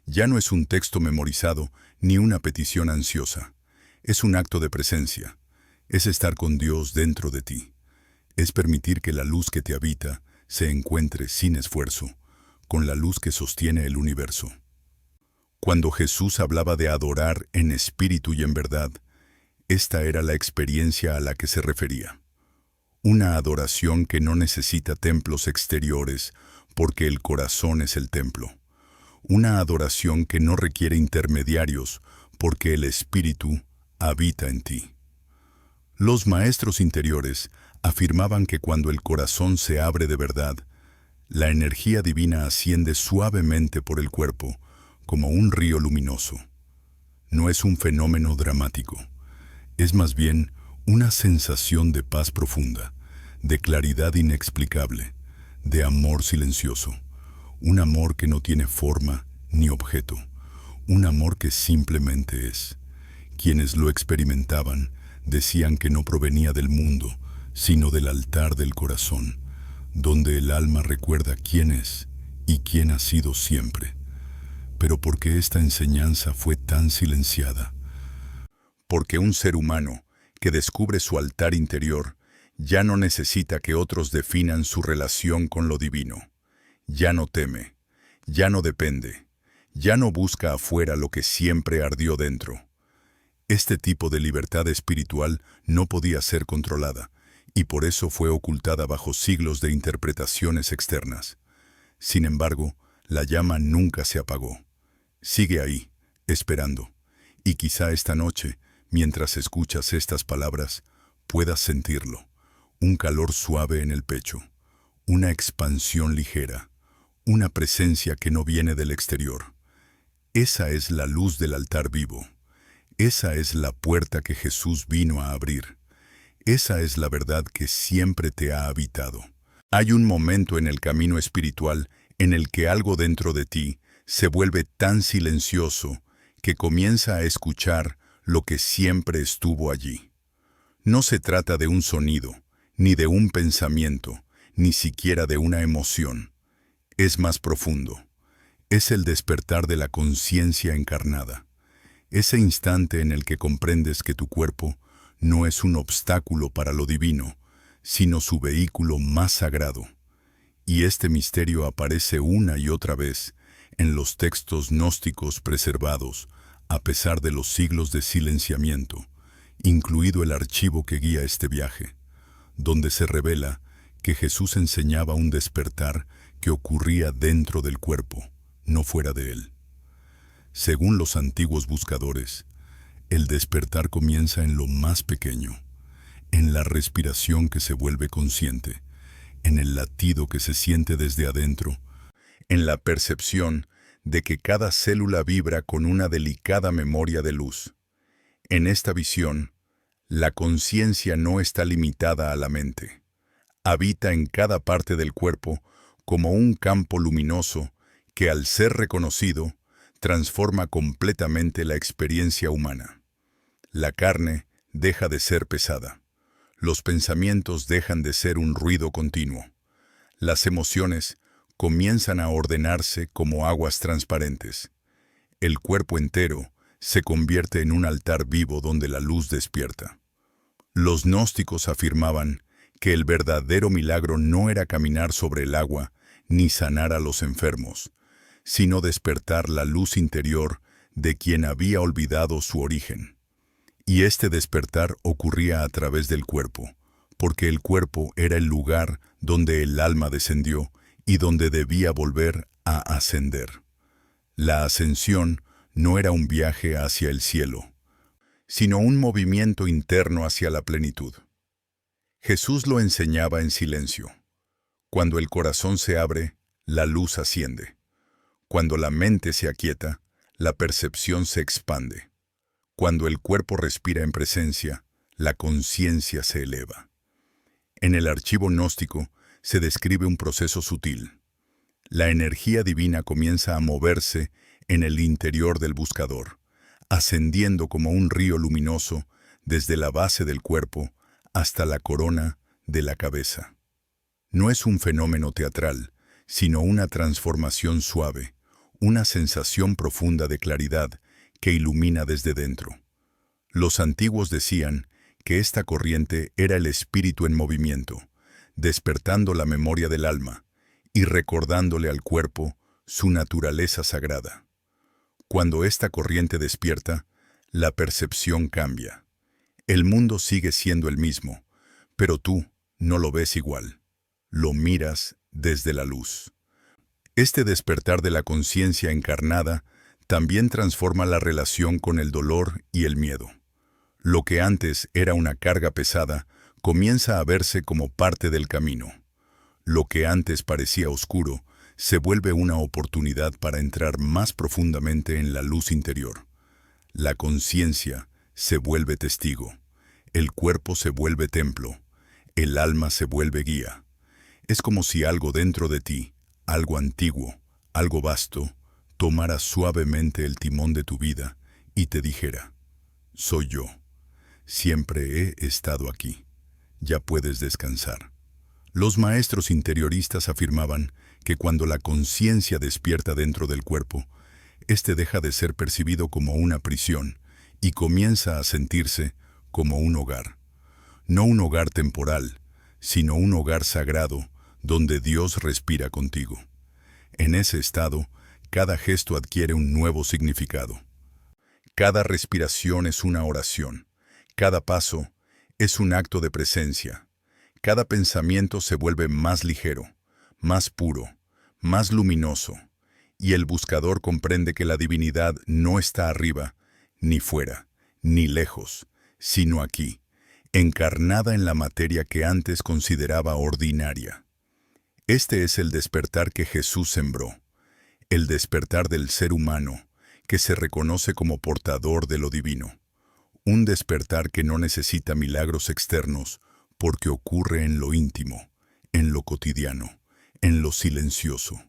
Ya no es un texto memorizado ni una petición ansiosa. Es un acto de presencia. Es estar con Dios dentro de ti. Es permitir que la luz que te habita se encuentre sin esfuerzo con la luz que sostiene el universo. Cuando Jesús hablaba de adorar en espíritu y en verdad, esta era la experiencia a la que se refería. Una adoración que no necesita templos exteriores porque el corazón es el templo. Una adoración que no requiere intermediarios porque el Espíritu habita en ti. Los maestros interiores Afirmaban que cuando el corazón se abre de verdad, la energía divina asciende suavemente por el cuerpo, como un río luminoso. No es un fenómeno dramático, es más bien una sensación de paz profunda, de claridad inexplicable, de amor silencioso, un amor que no tiene forma ni objeto, un amor que simplemente es. Quienes lo experimentaban decían que no provenía del mundo, sino del altar del corazón, donde el alma recuerda quién es y quién ha sido siempre. Pero ¿por qué esta enseñanza fue tan silenciada? Porque un ser humano que descubre su altar interior ya no necesita que otros definan su relación con lo divino. Ya no teme, ya no depende, ya no busca afuera lo que siempre ardió dentro. Este tipo de libertad espiritual no podía ser controlada, y por eso fue ocultada bajo siglos de interpretaciones externas. Sin embargo, la llama nunca se apagó. Sigue ahí, esperando, y quizá esta noche, mientras escuchas estas palabras, puedas sentirlo, un calor suave en el pecho, una expansión ligera, una presencia que no viene del exterior. Esa es la luz del altar vivo. Esa es la puerta que Jesús vino a abrir. Esa es la verdad que siempre te ha habitado. Hay un momento en el camino espiritual en el que algo dentro de ti se vuelve tan silencioso que comienza a escuchar lo que siempre estuvo allí. No se trata de un sonido, ni de un pensamiento, ni siquiera de una emoción. Es más profundo. Es el despertar de la conciencia encarnada. Ese instante en el que comprendes que tu cuerpo no es un obstáculo para lo divino, sino su vehículo más sagrado. Y este misterio aparece una y otra vez en los textos gnósticos preservados, a pesar de los siglos de silenciamiento, incluido el archivo que guía este viaje, donde se revela que Jesús enseñaba un despertar que ocurría dentro del cuerpo, no fuera de él. Según los antiguos buscadores, el despertar comienza en lo más pequeño, en la respiración que se vuelve consciente, en el latido que se siente desde adentro, en la percepción de que cada célula vibra con una delicada memoria de luz. En esta visión, la conciencia no está limitada a la mente. Habita en cada parte del cuerpo como un campo luminoso que, al ser reconocido, transforma completamente la experiencia humana. La carne deja de ser pesada. Los pensamientos dejan de ser un ruido continuo. Las emociones comienzan a ordenarse como aguas transparentes. El cuerpo entero se convierte en un altar vivo donde la luz despierta. Los gnósticos afirmaban que el verdadero milagro no era caminar sobre el agua ni sanar a los enfermos, sino despertar la luz interior de quien había olvidado su origen. Y este despertar ocurría a través del cuerpo, porque el cuerpo era el lugar donde el alma descendió y donde debía volver a ascender. La ascensión no era un viaje hacia el cielo, sino un movimiento interno hacia la plenitud. Jesús lo enseñaba en silencio. Cuando el corazón se abre, la luz asciende. Cuando la mente se aquieta, la percepción se expande. Cuando el cuerpo respira en presencia, la conciencia se eleva. En el archivo gnóstico se describe un proceso sutil. La energía divina comienza a moverse en el interior del buscador, ascendiendo como un río luminoso desde la base del cuerpo hasta la corona de la cabeza. No es un fenómeno teatral, sino una transformación suave, una sensación profunda de claridad que ilumina desde dentro. Los antiguos decían que esta corriente era el espíritu en movimiento, despertando la memoria del alma y recordándole al cuerpo su naturaleza sagrada. Cuando esta corriente despierta, la percepción cambia. El mundo sigue siendo el mismo, pero tú no lo ves igual. Lo miras desde la luz. Este despertar de la conciencia encarnada también transforma la relación con el dolor y el miedo. Lo que antes era una carga pesada comienza a verse como parte del camino. Lo que antes parecía oscuro se vuelve una oportunidad para entrar más profundamente en la luz interior. La conciencia se vuelve testigo, el cuerpo se vuelve templo, el alma se vuelve guía. Es como si algo dentro de ti, algo antiguo, algo vasto, tomara suavemente el timón de tu vida y te dijera: soy yo, siempre he estado aquí, ya puedes descansar. Los maestros interioristas afirmaban que cuando la conciencia despierta dentro del cuerpo, éste deja de ser percibido como una prisión y comienza a sentirse como un hogar. No un hogar temporal, sino un hogar sagrado donde Dios respira contigo. En ese estado, cada gesto adquiere un nuevo significado. Cada respiración es una oración, cada paso es un acto de presencia. Cada pensamiento se vuelve más ligero, más puro, más luminoso, y el buscador comprende que la divinidad no está arriba, ni fuera, ni lejos, sino aquí, encarnada en la materia que antes consideraba ordinaria. Este es el despertar que Jesús sembró, el despertar del ser humano, que se reconoce como portador de lo divino. Un despertar que no necesita milagros externos, porque ocurre en lo íntimo, en lo cotidiano, en lo silencioso.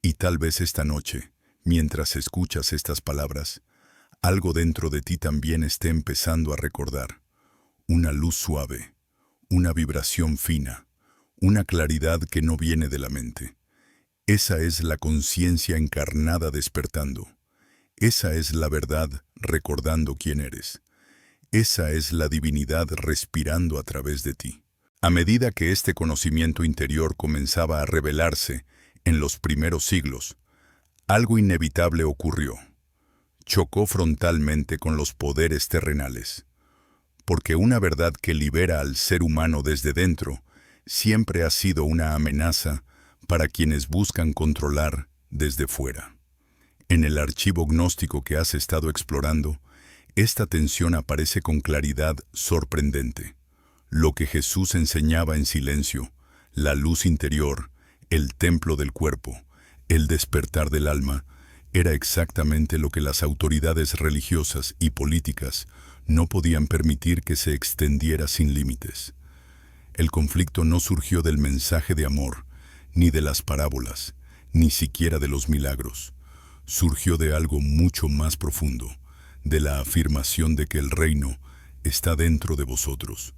Y tal vez esta noche, mientras escuchas estas palabras, algo dentro de ti también esté empezando a recordar. Una luz suave, una vibración fina, una claridad que no viene de la mente. Esa es la conciencia encarnada despertando. Esa es la verdad recordando quién eres. Esa es la divinidad respirando a través de ti. A medida que este conocimiento interior comenzaba a revelarse en los primeros siglos, algo inevitable ocurrió. Chocó frontalmente con los poderes terrenales. Porque una verdad que libera al ser humano desde dentro siempre ha sido una amenaza para quienes buscan controlar desde fuera. En el archivo gnóstico que has estado explorando, esta tensión aparece con claridad sorprendente. Lo que Jesús enseñaba en silencio, la luz interior, el templo del cuerpo, el despertar del alma, era exactamente lo que las autoridades religiosas y políticas no podían permitir que se extendiera sin límites. El conflicto no surgió del mensaje de amor, ni de las parábolas, ni siquiera de los milagros. Surgió de algo mucho más profundo, de la afirmación de que el reino está dentro de vosotros.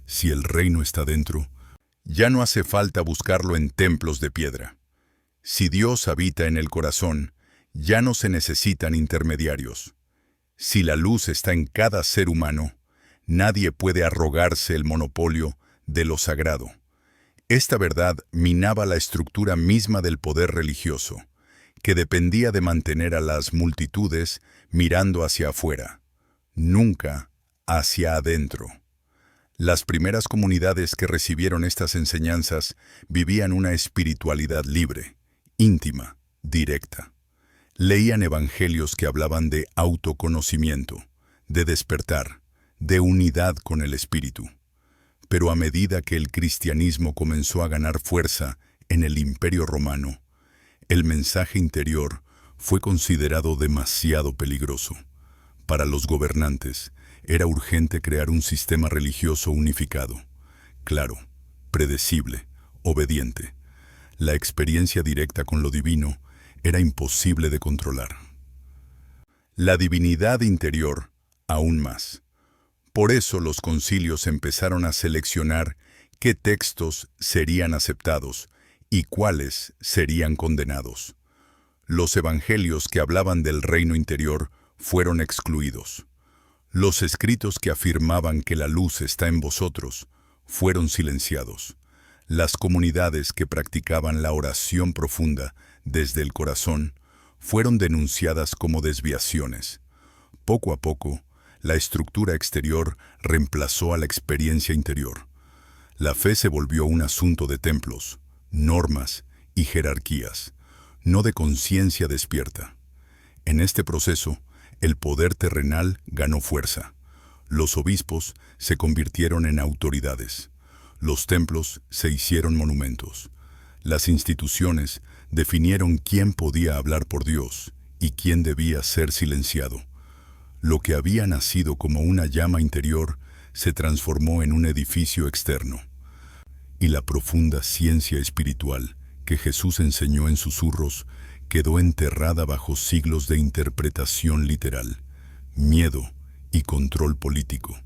Si el reino está dentro, ya no hace falta buscarlo en templos de piedra. Si Dios habita en el corazón, ya no se necesitan intermediarios. Si la luz está en cada ser humano, nadie puede arrogarse el monopolio de lo sagrado. Esta verdad minaba la estructura misma del poder religioso, que dependía de mantener a las multitudes mirando hacia afuera, nunca hacia adentro. Las primeras comunidades que recibieron estas enseñanzas vivían una espiritualidad libre, íntima, directa. Leían evangelios que hablaban de autoconocimiento, de despertar, de unidad con el espíritu. Pero a medida que el cristianismo comenzó a ganar fuerza en el Imperio Romano, el mensaje interior fue considerado demasiado peligroso. Para los gobernantes, era urgente crear un sistema religioso unificado, claro, predecible, obediente. La experiencia directa con lo divino era imposible de controlar. La divinidad interior, aún más. Por eso los concilios empezaron a seleccionar qué textos serían aceptados y cuáles serían condenados. Los evangelios que hablaban del reino interior fueron excluidos. Los escritos que afirmaban que la luz está en vosotros fueron silenciados. Las comunidades que practicaban la oración profunda desde el corazón fueron denunciadas como desviaciones. Poco a poco, la estructura exterior reemplazó a la experiencia interior. La fe se volvió un asunto de templos, normas y jerarquías, no de conciencia despierta. En este proceso, el poder terrenal ganó fuerza. Los obispos se convirtieron en autoridades. Los templos se hicieron monumentos. Las instituciones definieron quién podía hablar por Dios y quién debía ser silenciado. Lo que había nacido como una llama interior se transformó en un edificio externo. Y la profunda ciencia espiritual que Jesús enseñó en susurros quedó enterrada bajo siglos de interpretación literal, miedo y control político.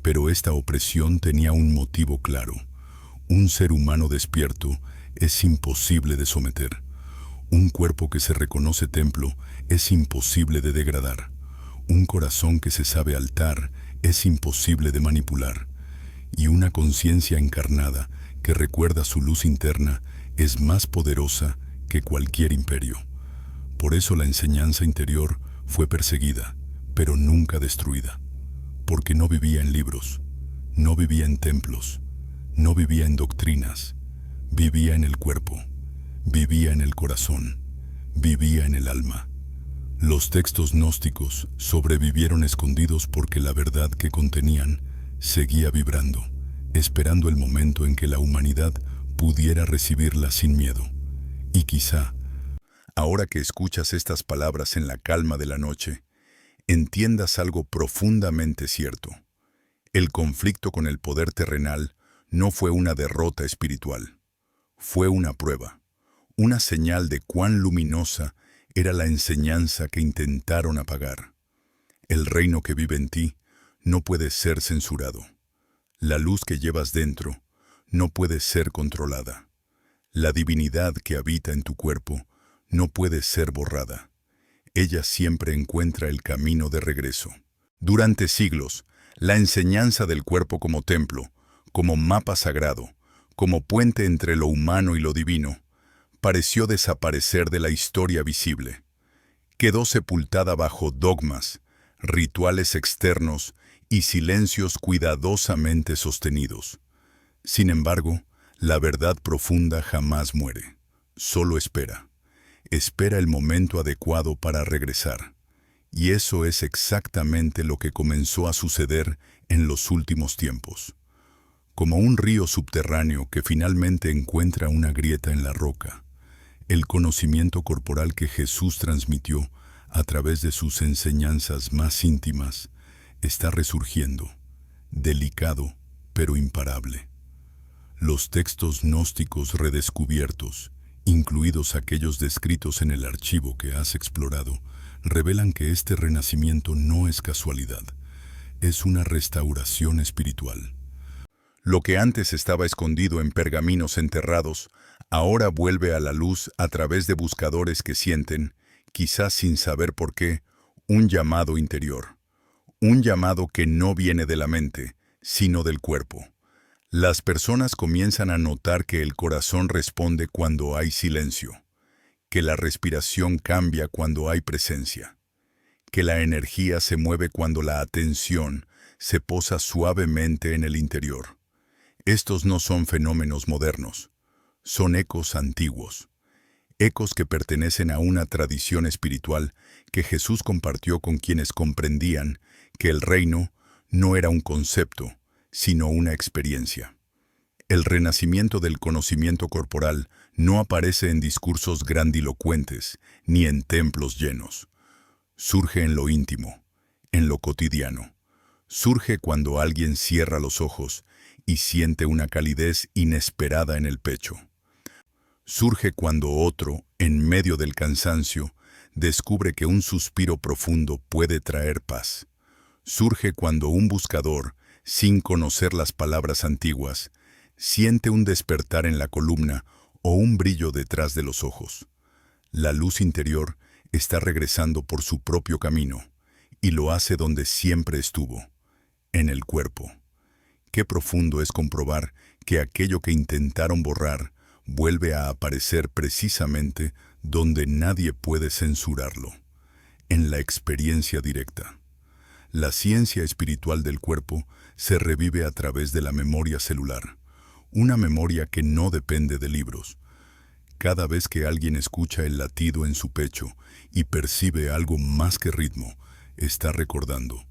Pero esta opresión tenía un motivo claro. Un ser humano despierto es imposible de someter. Un cuerpo que se reconoce templo es imposible de degradar. Un corazón que se sabe altar es imposible de manipular. Y una conciencia encarnada que recuerda su luz interna es más poderosa que cualquier imperio. Por eso la enseñanza interior fue perseguida, pero nunca destruida. Porque no vivía en libros, no vivía en templos, no vivía en doctrinas, vivía en el cuerpo, vivía en el corazón, vivía en el alma. Los textos gnósticos sobrevivieron escondidos porque la verdad que contenían seguía vibrando, esperando el momento en que la humanidad pudiera recibirla sin miedo. Y quizá, ahora que escuchas estas palabras en la calma de la noche, entiendas algo profundamente cierto. El conflicto con el poder terrenal no fue una derrota espiritual. Fue una prueba, una señal de cuán luminosa era la enseñanza que intentaron apagar. El reino que vive en ti no puede ser censurado. La luz que llevas dentro no puede ser controlada. La divinidad que habita en tu cuerpo no puede ser borrada. Ella siempre encuentra el camino de regreso. Durante siglos, la enseñanza del cuerpo como templo, como mapa sagrado, como puente entre lo humano y lo divino, pareció desaparecer de la historia visible. Quedó sepultada bajo dogmas, rituales externos y silencios cuidadosamente sostenidos. Sin embargo, la verdad profunda jamás muere. Solo espera. Espera el momento adecuado para regresar. Y eso es exactamente lo que comenzó a suceder en los últimos tiempos. Como un río subterráneo que finalmente encuentra una grieta en la roca, el conocimiento corporal que Jesús transmitió a través de sus enseñanzas más íntimas está resurgiendo, delicado pero imparable. Los textos gnósticos redescubiertos, incluidos aquellos descritos en el archivo que has explorado, revelan que este renacimiento no es casualidad, es una restauración espiritual. Lo que antes estaba escondido en pergaminos enterrados, ahora vuelve a la luz a través de buscadores que sienten, quizás sin saber por qué, un llamado interior. Un llamado que no viene de la mente, sino del cuerpo. Las personas comienzan a notar que el corazón responde cuando hay silencio, que la respiración cambia cuando hay presencia, que la energía se mueve cuando la atención se posa suavemente en el interior. Estos no son fenómenos modernos, son ecos antiguos, ecos que pertenecen a una tradición espiritual que Jesús compartió con quienes comprendían que el reino no era un concepto, sino una experiencia. El renacimiento del conocimiento corporal no aparece en discursos grandilocuentes ni en templos llenos. Surge en lo íntimo, en lo cotidiano. Surge cuando alguien cierra los ojos y siente una calidez inesperada en el pecho. Surge cuando otro, en medio del cansancio, descubre que un suspiro profundo puede traer paz. Surge cuando un buscador, sin conocer las palabras antiguas, siente un despertar en la columna o un brillo detrás de los ojos. La luz interior está regresando por su propio camino, y lo hace donde siempre estuvo, en el cuerpo. Qué profundo es comprobar que aquello que intentaron borrar vuelve a aparecer precisamente donde nadie puede censurarlo, en la experiencia directa. La ciencia espiritual del cuerpo se revive a través de la memoria celular, una memoria que no depende de libros. Cada vez que alguien escucha el latido en su pecho y percibe algo más que ritmo, está recordando.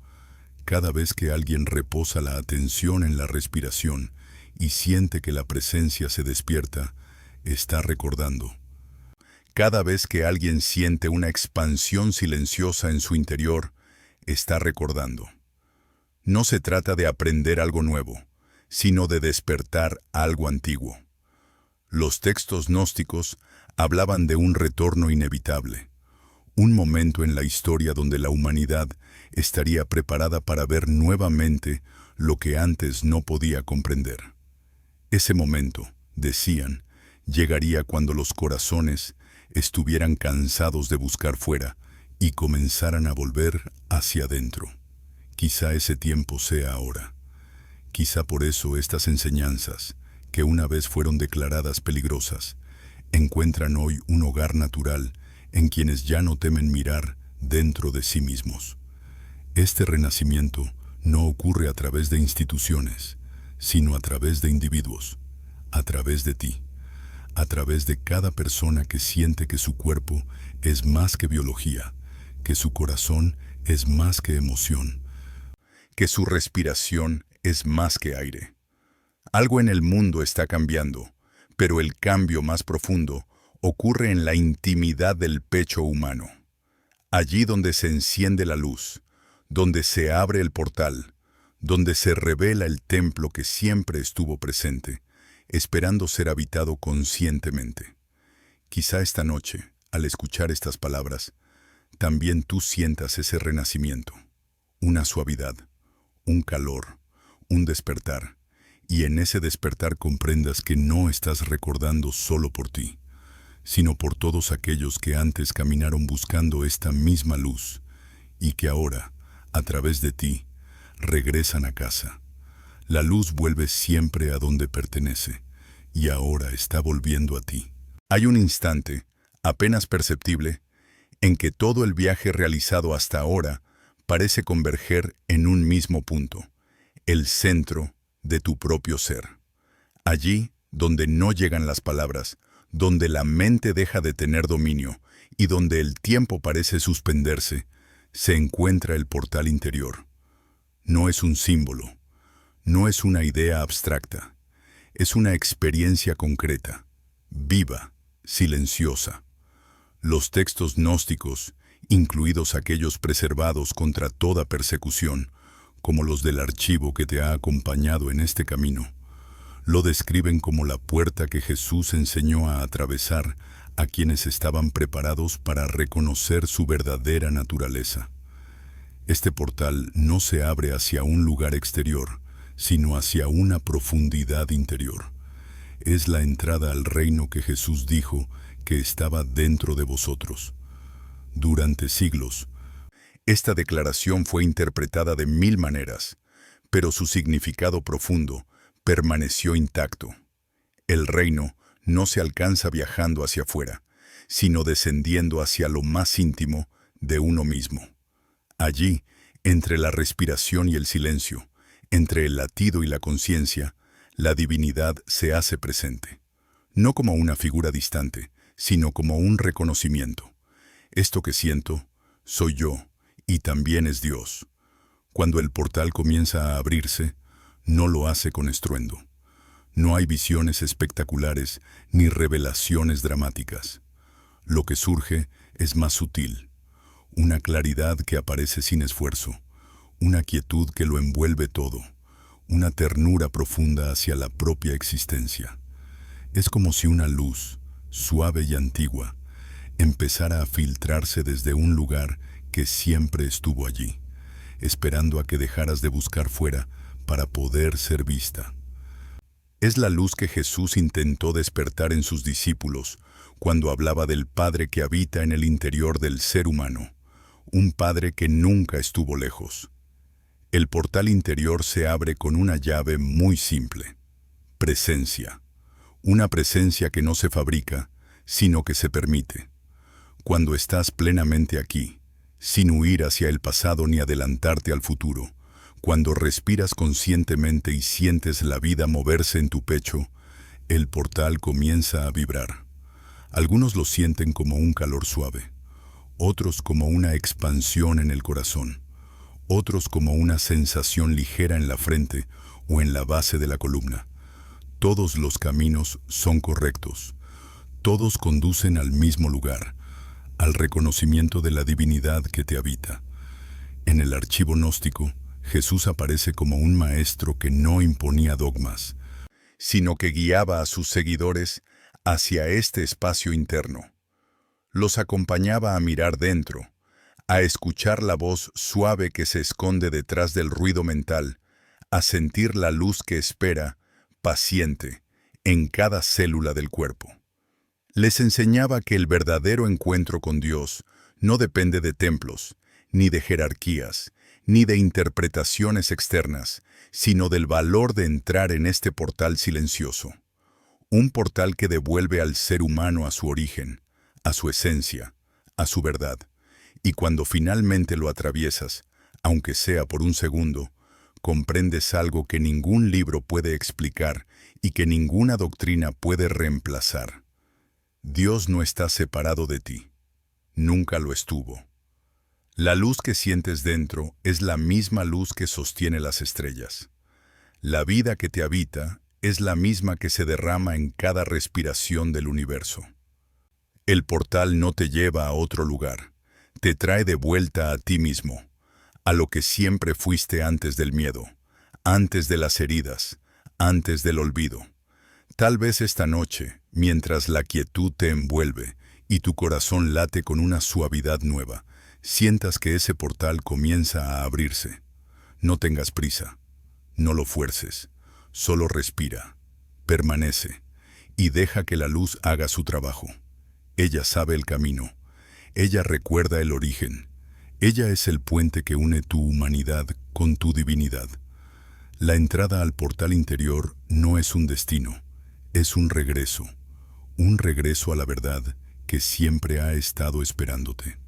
Cada vez que alguien reposa la atención en la respiración y siente que la presencia se despierta, está recordando. Cada vez que alguien siente una expansión silenciosa en su interior, está recordando. No se trata de aprender algo nuevo, sino de despertar algo antiguo. Los textos gnósticos hablaban de un retorno inevitable, un momento en la historia donde la humanidad estaría preparada para ver nuevamente lo que antes no podía comprender. Ese momento, decían, llegaría cuando los corazones estuvieran cansados de buscar fuera y comenzaran a volver hacia adentro. Quizá ese tiempo sea ahora. Quizá por eso estas enseñanzas, que una vez fueron declaradas peligrosas, encuentran hoy un hogar natural en quienes ya no temen mirar dentro de sí mismos. Este renacimiento no ocurre a través de instituciones, sino a través de individuos, a través de ti, a través de cada persona que siente que su cuerpo es más que biología, que su corazón es más que emoción, que su respiración es más que aire. Algo en el mundo está cambiando, pero el cambio más profundo ocurre en la intimidad del pecho humano. Allí donde se enciende la luz, donde se abre el portal, donde se revela el templo que siempre estuvo presente, esperando ser habitado conscientemente. Quizá esta noche, al escuchar estas palabras, también tú sientas ese renacimiento, una suavidad, un calor, un despertar, y en ese despertar comprendas que no estás recordando solo por ti, sino por todos aquellos que antes caminaron buscando esta misma luz y que ahora, a través de ti, regresan a casa. La luz vuelve siempre a donde pertenece y ahora está volviendo a ti. Hay un instante, apenas perceptible, en que todo el viaje realizado hasta ahora parece converger en un mismo punto, el centro de tu propio ser. Allí, donde no llegan las palabras, donde la mente deja de tener dominio y donde el tiempo parece suspenderse, se encuentra el portal interior. No es un símbolo, no es una idea abstracta, es una experiencia concreta, viva, silenciosa. Los textos gnósticos, incluidos aquellos preservados contra toda persecución, como los del archivo que te ha acompañado en este camino, lo describen como la puerta que Jesús enseñó a atravesar a quienes estaban preparados para reconocer su verdadera naturaleza. Este portal no se abre hacia un lugar exterior, sino hacia una profundidad interior. Es la entrada al reino que Jesús dijo que estaba dentro de vosotros. Durante siglos, esta declaración fue interpretada de 1000 maneras, pero su significado profundo permaneció intacto. El reino no se alcanza viajando hacia afuera, sino descendiendo hacia lo más íntimo de uno mismo. Allí, entre la respiración y el silencio, entre el latido y la conciencia, la divinidad se hace presente. No como una figura distante, sino como un reconocimiento. Esto que siento, soy yo, y también es Dios. Cuando el portal comienza a abrirse, no lo hace con estruendo. No hay visiones espectaculares ni revelaciones dramáticas. Lo que surge es más sutil, una claridad que aparece sin esfuerzo, una quietud que lo envuelve todo, una ternura profunda hacia la propia existencia. Es como si una luz, suave y antigua, empezara a filtrarse desde un lugar que siempre estuvo allí, esperando a que dejaras de buscar fuera para poder ser vista. Es la luz que Jesús intentó despertar en sus discípulos cuando hablaba del Padre que habita en el interior del ser humano, un Padre que nunca estuvo lejos. El portal interior se abre con una llave muy simple: presencia. Una presencia que no se fabrica, sino que se permite. Cuando estás plenamente aquí, sin huir hacia el pasado ni adelantarte al futuro, cuando respiras conscientemente y sientes la vida moverse en tu pecho, el portal comienza a vibrar. Algunos lo sienten como un calor suave, otros como una expansión en el corazón, otros como una sensación ligera en la frente o en la base de la columna. Todos los caminos son correctos. Todos conducen al mismo lugar, al reconocimiento de la divinidad que te habita. En el archivo gnóstico, Jesús aparece como un maestro que no imponía dogmas, sino que guiaba a sus seguidores hacia este espacio interno. Los acompañaba a mirar dentro, a escuchar la voz suave que se esconde detrás del ruido mental, a sentir la luz que espera, paciente, en cada célula del cuerpo. Les enseñaba que el verdadero encuentro con Dios no depende de templos, ni de jerarquías, ni de interpretaciones externas, sino del valor de entrar en este portal silencioso. Un portal que devuelve al ser humano a su origen, a su esencia, a su verdad. Y cuando finalmente lo atraviesas, aunque sea por un segundo, comprendes algo que ningún libro puede explicar y que ninguna doctrina puede reemplazar. Dios no está separado de ti. Nunca lo estuvo. La luz que sientes dentro es la misma luz que sostiene las estrellas. La vida que te habita es la misma que se derrama en cada respiración del universo. El portal no te lleva a otro lugar, te trae de vuelta a ti mismo, a lo que siempre fuiste antes del miedo, antes de las heridas, antes del olvido. Tal vez esta noche, mientras la quietud te envuelve y tu corazón late con una suavidad nueva, sientas que ese portal comienza a abrirse. No tengas prisa, no lo fuerces, solo respira, permanece y deja que la luz haga su trabajo. Ella sabe el camino, ella recuerda el origen, ella es el puente que une tu humanidad con tu divinidad. La entrada al portal interior no es un destino, es un regreso a la verdad que siempre ha estado esperándote.